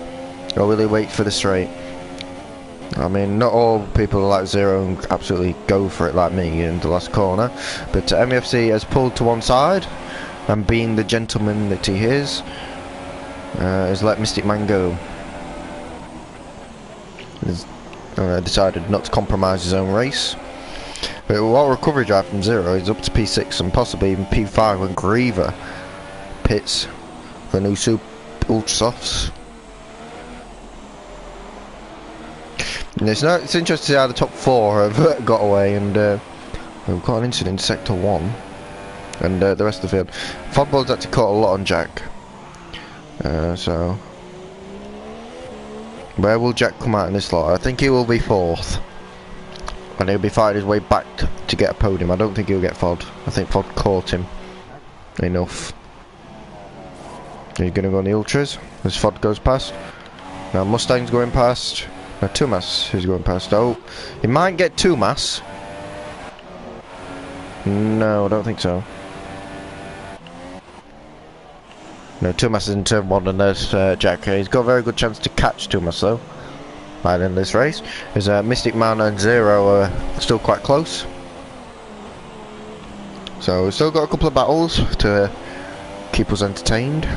or will he wait for the straight? I mean, not all people like Zero and absolutely go for it like me in the last corner, but MUFC has pulled to one side, and being the gentleman that he is, has let Mystic Man go. decided not to compromise his own race. But while recovery drive from 0 is up to P6 and possibly even P5 when Griever pits the new Super Ultra Softs. And it's interesting to see how the top 4 have got away, and we've got an incident in Sector 1 and the rest of the field. Fodboard's actually caught a lot on Jack. So where will Jack come out in this lot? I think he will be 4th. And he'll be fighting his way back to get a podium. I don't think he'll get Fod. I think Fod caught him enough. He's going to go on the Ultras as Fod goes past. Now Mustang's going past. Now Tumas is going past. Oh, he might get Tumas. No, I don't think so. No, Tumas is in turn 1 and there's Jack. He's got a very good chance to catch Tumas though. Right in this race, there's Mystic Man and 0 are still quite close. So we've still got a couple of battles to keep us entertained.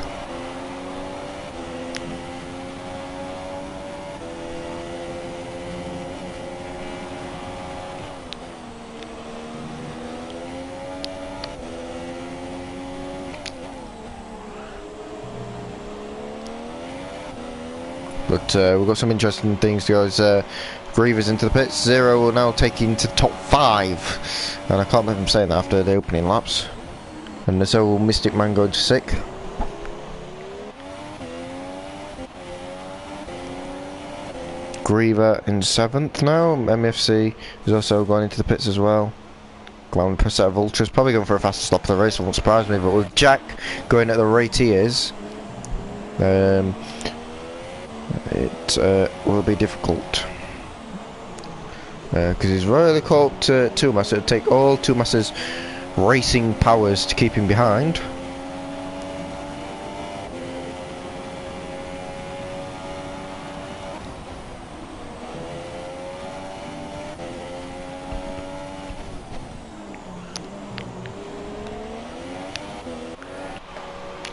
But we've got some interesting things to go as Griever's into the pits. 0 will now take into top 5. And I can't believe I'm saying that after the opening laps. And so will Mystic Man go to 6th. Griever in 7th now. MFC is also going into the pits as well. Going for a set of Ultras. Probably going for a faster stop of the race, it won't surprise me. But with Jack going at the rate he is, it will be difficult because he's really caught Tumas. It'll take all Tumas's racing powers to keep him behind.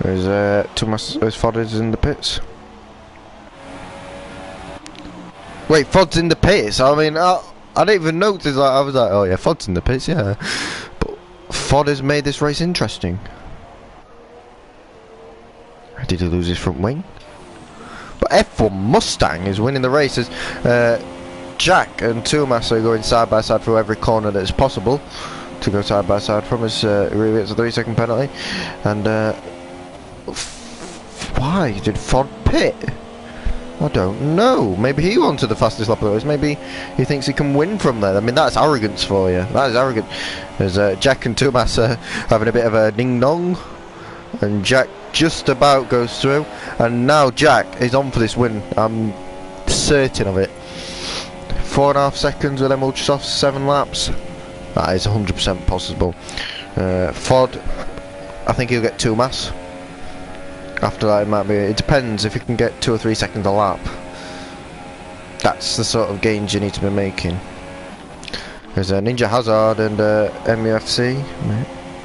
There's Tumas, there's Fodder's in the pits. Wait, Fod's in the pits? I mean, I didn't even notice. Like, I was like, oh yeah, Fod's in the pits, yeah. But Fod has made this race interesting. Did he lose his front wing? But F1 Mustang is winning the race as Jack and Tumas are going side by side through every corner that is possible to go side by side from us. Really, it's a 3-second penalty. And why did Fod pit? I don't know. Maybe he wanted the fastest lap of the race. Maybe he thinks he can win from there. I mean, that's arrogance for you. That is arrogant. There's Jack and Tumas having a bit of a ding-dong. And Jack just about goes through. And now Jack is on for this win. I'm certain of it. 4.5 seconds with them Ultra Softs, 7 laps. That is 100% possible. Fod, I think he'll get Tumas. After that, it might be. It depends if you can get 2 or 3 seconds a lap. That's the sort of gains you need to be making. There's a Ninja Hazard and MUFC.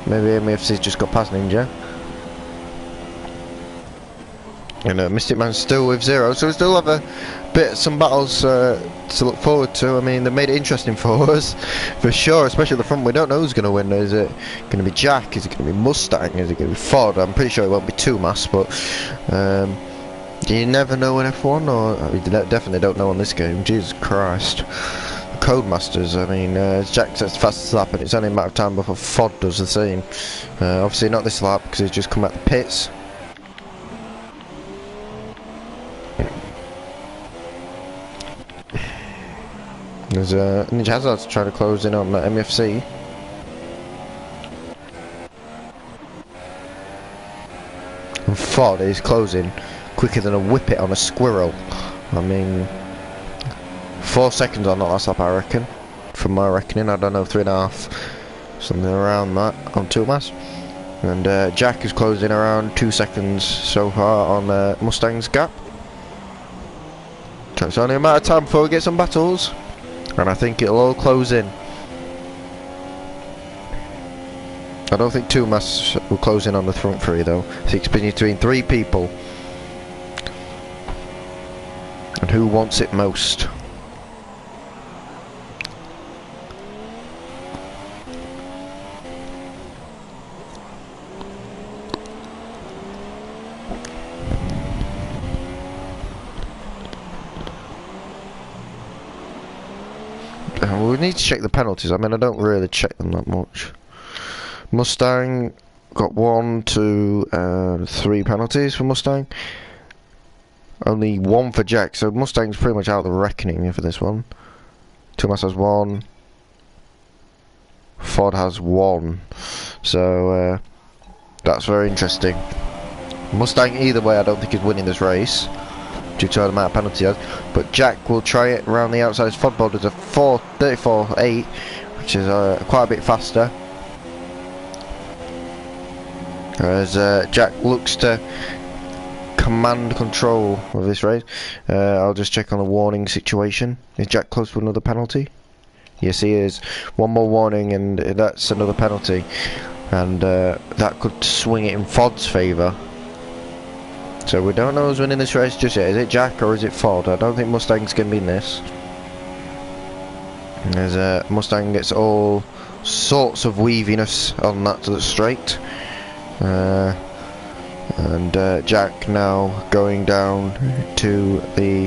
Maybe MUFC's just got past Ninja. And Mystic Man's still with 0, so we still have some battles to look forward to. I mean, they made it interesting for us, for sure, especially at the front. We don't know who's going to win. Is it going to be Jack? Is it going to be Mustang? Is it going to be Fod? I'm pretty sure it won't be Tumas, but you never know in F1, or you definitely don't know on this game. Jesus Christ. Codemasters, I mean, Jack sets the fastest lap, and it's only a matter of time before Fod does the same. Obviously not this lap, because he's just come out the pits. There's Ninja Hazard's trying to close in on MFC. And Fod is closing quicker than a whippet on a squirrel. I mean, 4 seconds on that last lap, I reckon. From my reckoning, I don't know, 3.5. Something around that on Tumas. And Jack is closing around 2 seconds so far on Mustang's gap. So it's only a matter of time before we get some battles. And I think it'll all close in. I don't think Tumas will close in on the front 3 though. I think it's between 3 people. And who wants it most? And we need to check the penalties. I mean, I don't really check them that much. Mustang got 1, 2, 3 penalties for Mustang. Only 1 for Jack, so Mustang's pretty much out of the reckoning for this one. Thomas has 1. Ford has 1. So that's very interesting. Mustang, either way, I don't think is winning this race due to the amount of penalty he has. But Jack will try it around the outside. His Ford does a 34.8, which is quite a bit faster. As Jack looks to command control of this race. I'll just check on the warning situation. Is Jack close to another penalty? Yes, he is. 1 more warning and that's another penalty. And that could swing it in Ford's favour. So we don't know who's winning this race just yet. Is it Jack or is it Ford? I don't think Mustang's going to be in this. As Mustang gets all sorts of weaviness on that to the straight. And Jack now going down to the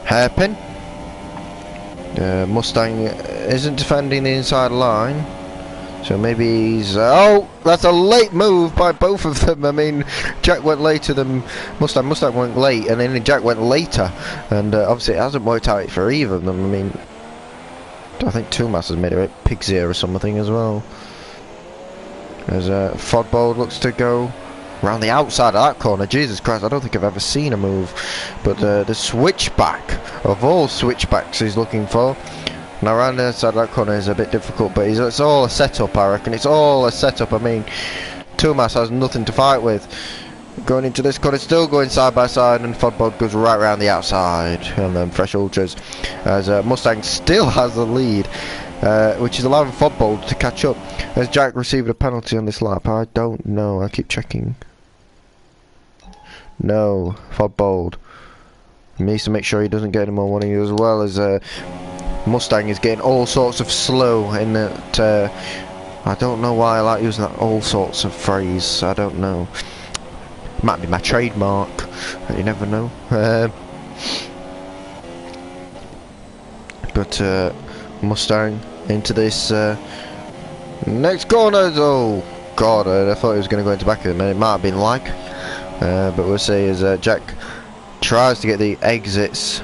hairpin. Mustang isn't defending the inside line, so maybe he's oh, that's a late move by both of them. I mean, Jack went later than Mustang went late, and then Jack went later, and obviously it hasn't worked out for either of them. I mean, I think Tomas has made it Pig's ear or something as well. As Fodbold looks to go around the outside of that corner. Jesus Christ, I don't think I've ever seen a move. But the switchback of all switchbacks he's looking for. Now around the outside of that corner is a bit difficult, but it's all a setup, I reckon. It's all a setup. I mean, Tomas has nothing to fight with. Going into this corner, still going side by side, and Fodbold goes right around the outside. And then Fresh Ultras, as Mustang still has the lead. Which is allowing Fodbold to catch up. Has Jack received a penalty on this lap? I don't know. I keep checking. No, Fodbold needs to make sure he doesn't get any more warning, as well as Mustang is getting all sorts of slow in that. I don't know why I like using that all sorts of phrase. I don't know. Might be my trademark. You never know. But Mustang into this next corner. Oh God, I thought he was going to go into back of him, and it might have been like. But we'll see as Jack tries to get the exits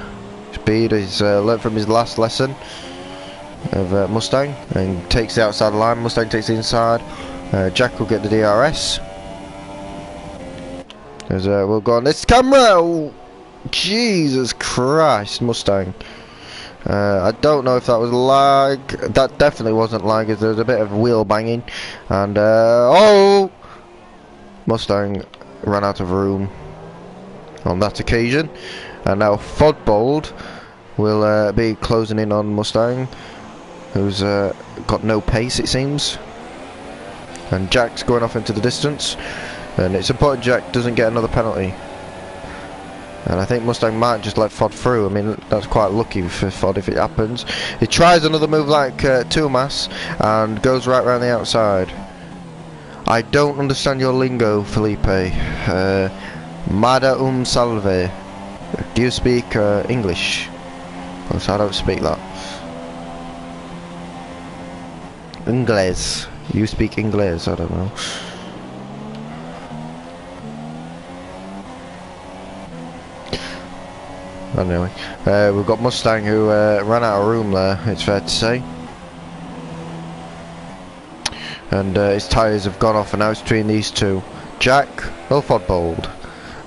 speed. He's learned from his last lesson of Mustang and takes the outside line. Mustang takes the inside. Jack will get the DRS. As we'll go on this camera. Oh, Jesus Christ, Mustang. I don't know if that was lag. That definitely wasn't lag, as there was a bit of wheel banging. And oh, Mustang ran out of room on that occasion. And now Fodbold will be closing in on Mustang, who's got no pace, it seems. And Jack's going off into the distance. And it's important Jack doesn't get another penalty. And I think Mustang might just let Fod through. I mean, that's quite lucky for Fod if it happens. He tries another move like Tomas and goes right around the outside. I don't understand your lingo, Felipe. Mada salve. Do you speak English? Because I don't speak that. Inglés. You speak Inglés, I don't know. Anyway, we've got Mustang who ran out of room there, it's fair to say. And his tyres have gone off, and now it's between these two. Jack or Fodbold.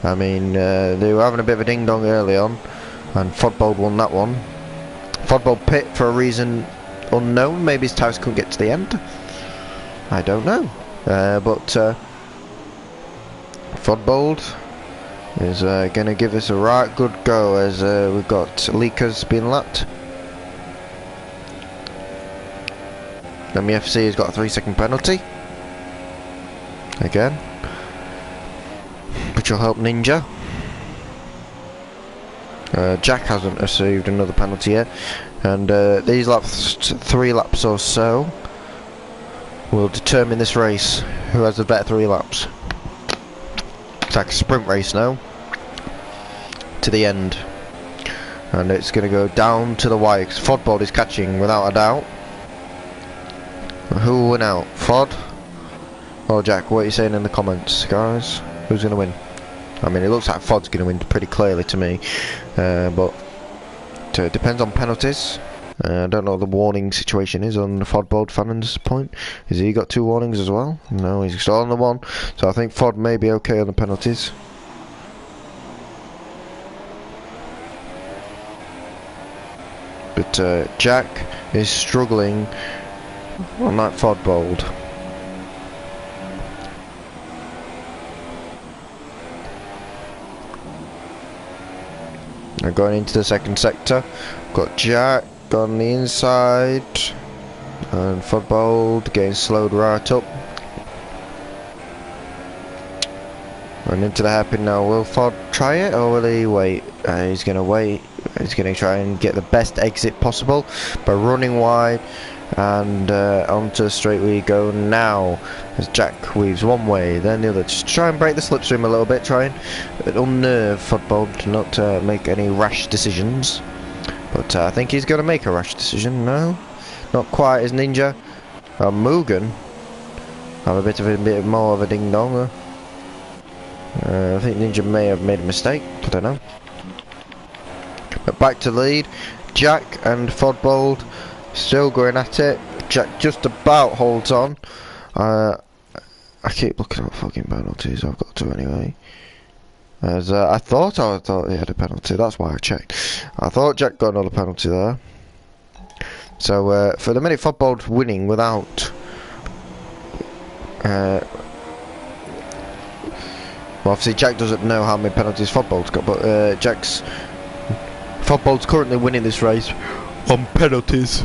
I mean, they were having a bit of a ding-dong early on, and Fodbold won that one. Fodbold pit for a reason unknown. Maybe his tyres couldn't get to the end. I don't know. But Fodbold is going to give us a right good go, as we've got leakers being lapped. MEFC has got a 3-second penalty again, which will help Ninja. Jack hasn't received another penalty yet, and these laps, 3 laps or so, will determine this race. Who has the better 3 laps? It's like a sprint race now, to the end. and it's going to go down to the wire. Fodbold is catching without a doubt. Who will win out? Fod or Jack? What are you saying in the comments, guys? Who's going to win? I mean, it looks like Fod's going to win pretty clearly to me, but it depends on penalties. I don't know what the warning situation is on the Fodbold Fannon's point. Has he got 2 warnings as well? No, he's still on the 1. So I think Fod may be okay on the penalties. But Jack is struggling on that Fodbold. Now going into the second sector, got Jack on the inside, and Fodbold getting slowed right up. And into the hairpin now. Will Fod try it or will he wait? He's going to wait. He's going to try and get the best exit possible by running wide, and onto the straight we go now as Jack weaves one way then the other. Just try and break the slipstream a little bit, try and unnerve Fodbold not to make any rash decisions. But I think he's going to make a rash decision. No, not quite as Ninja. Mugen have a bit more of a ding dong. I think Ninja may have made a mistake. I don't know. But back to lead. Jack and Fodbold still going at it. Jack just about holds on. I keep looking at fucking penalties. I've got to anyway. As I thought he had a penalty. That's why I checked. I thought Jack got another penalty there. So for the minute, Fodbold winning without. Well, obviously Jack doesn't know how many penalties Fodbold's got, but Fodbold's currently winning this race on penalties.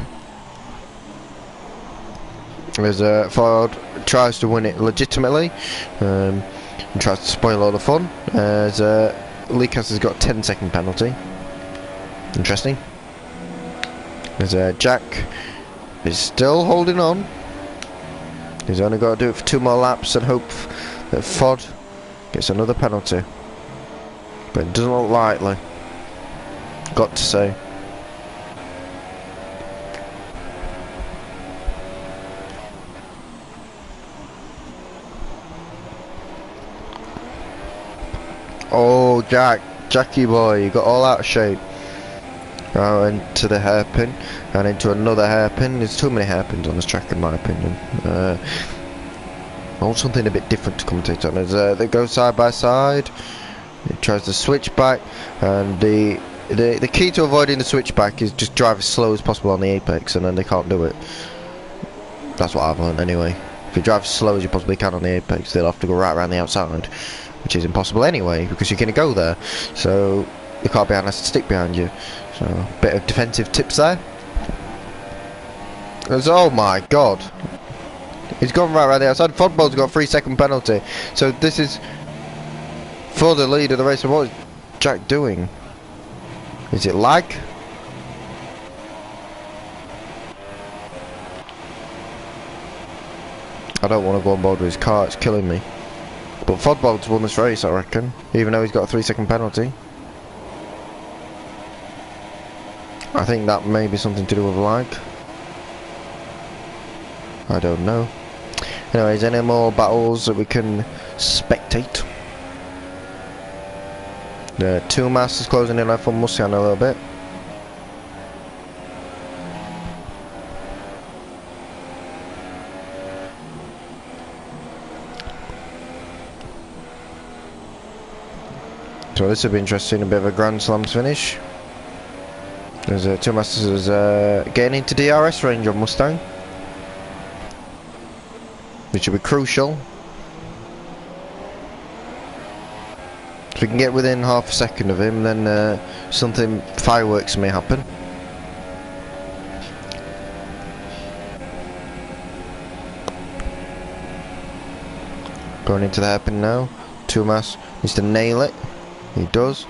As Ford tries to win it legitimately, and tries to spoil all the fun. As Leakhouse has got a 10-second penalty. Interesting. As Jack is still holding on. He's only got to do it for 2 more laps and hope that Fod gets another penalty. But it doesn't look likely. Got to say. Oh, Jackie boy, you got all out of shape. Now into the hairpin, and into another hairpin. There's too many hairpins on this track in my opinion. I want something a bit different to commentate on. As they go side by side, he tries to switch back, and the key to avoiding the switchback is just drive as slow as possible on the apex, and then they can't do it. That's what I've learned anyway. If you drive as slow as you possibly can on the apex, they'll have to go right around the outside, which is impossible anyway, because you're going to go there, so the car behind has to stick behind you. So, a bit of defensive tips there. Oh my god, he's gone right around the outside. Fodbold's got a 3-second penalty, so this is for the lead of the race. And what is Jack doing? Is it lag? I don't want to go on board with his car, it's killing me. But Fodbold's won this race, I reckon, even though he's got a 3-second penalty. I think that may be something to do with lag. I don't know. Anyways, any more battles that we can spectate? The 2 Masters closing in left on Musian a little bit. So this will be interesting, a bit of a Grand Slams finish. There's 2 Masters getting into DRS range on Mustang, which will be crucial. If we can get within half a second of him, then something fireworks may happen. Going into the hairpin now. 2 Mas needs to nail it. He does.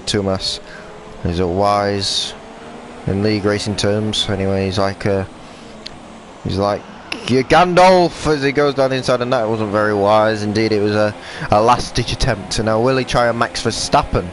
2 Mas is a wise in league racing terms. Anyway, he's like Gandalf as he goes down the inside, and that wasn't very wise. Indeed, it was a last-ditch attempt. And now will he try a Max Verstappen?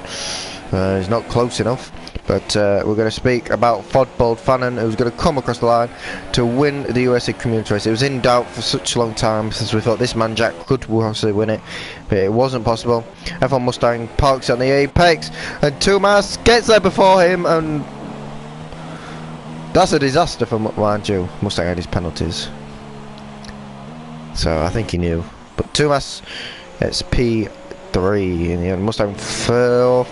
He's not close enough. But we're going to speak about Fodbold Fannin, who's going to come across the line to win the USA Community Race. It was in doubt for such a long time since we thought this man Jack could possibly win it, but it wasn't possible. F1 Mustang parks on the apex, and Thomas gets there before him, and that's a disaster for, mind you, Mustang had his penalties. So I think he knew. But Thomas, it's P3 in the end. Mustang 4.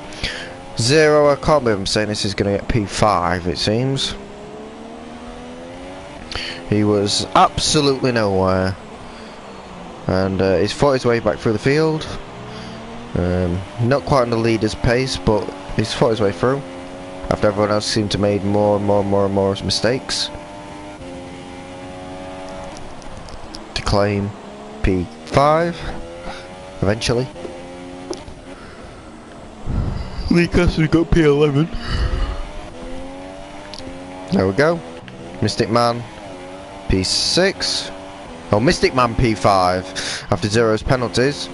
0, I can't believe I'm saying this is going to get P5, it seems. He was absolutely nowhere. And he's fought his way back through the field. Not quite on the leader's pace, but he's fought his way through. After everyone else seemed to make more and more mistakes. To claim P5, eventually. Lucas has got P11. There we go. Mystic Man P6. Oh, Mystic Man P5 after Zero's penalties.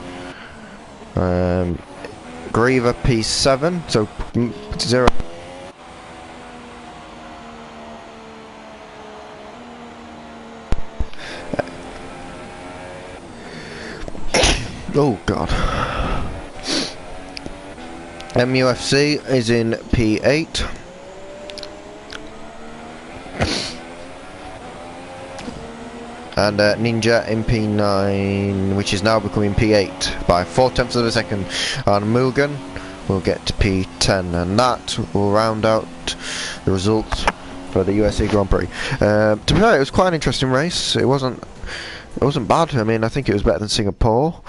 Griever P7. So Zero. Oh God. MUFC is in P8. And Ninja in P9, which is now becoming P8 by 4/10 of a second. And Mugen will get to P10, and that will round out the results for the USA Grand Prix. To be fair, it was quite an interesting race. It wasn't bad. I mean, I think it was better than Singapore.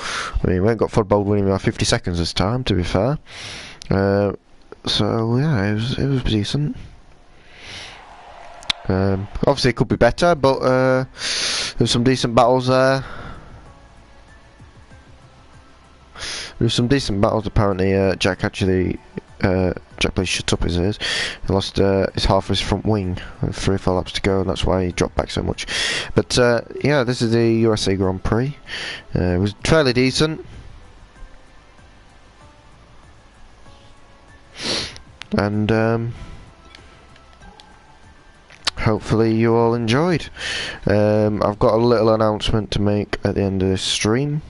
I mean, we ain't got Fodbold winning by 50 seconds this time, to be fair. So yeah, it was decent. Obviously it could be better, but there's some decent battles there. There's some decent battles. Apparently Jack actually please shut up his ears. He lost his half of his front wing with 3 or 4 laps to go, and that's why he dropped back so much. But yeah, this is the USA Grand Prix. It was fairly decent. And hopefully you all enjoyed. I've got a little announcement to make at the end of this stream,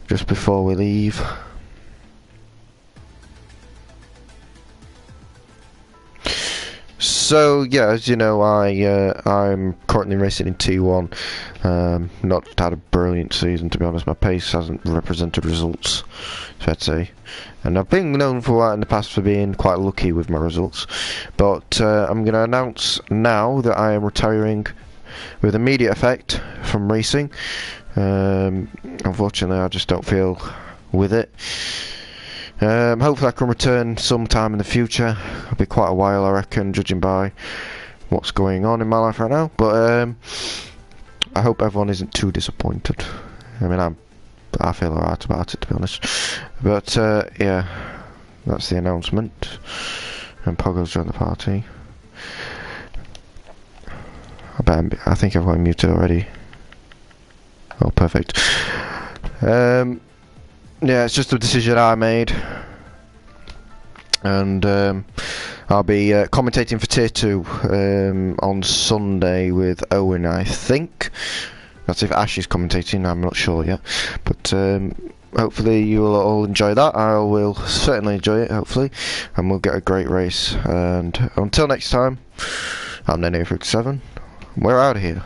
just before we leave. So yeah, as you know, I'm currently racing in T1. Not had a brilliant season, to be honest. My pace hasn't represented results, fair to say. And I've been known for that in the past for being quite lucky with my results. But I'm going to announce now that I am retiring with immediate effect from racing. Unfortunately, I just don't feel with it. Hopefully I can return sometime in the future. It'll be quite a while, I reckon, judging by what's going on in my life right now. But I hope everyone isn't too disappointed. I mean, I feel alright about it, to be honest. But yeah, that's the announcement. And Pogo's joined the party. I think I've got him muted already. Oh, perfect. Yeah, it's just a decision I made, and I'll be commentating for Tier 2 on Sunday with Owen, I think. That's if Ash is commentating, I'm not sure yet. But hopefully you will all enjoy that. I will certainly enjoy it, hopefully, and we'll get a great race. And until next time, I'm Nene 57. We're out of here.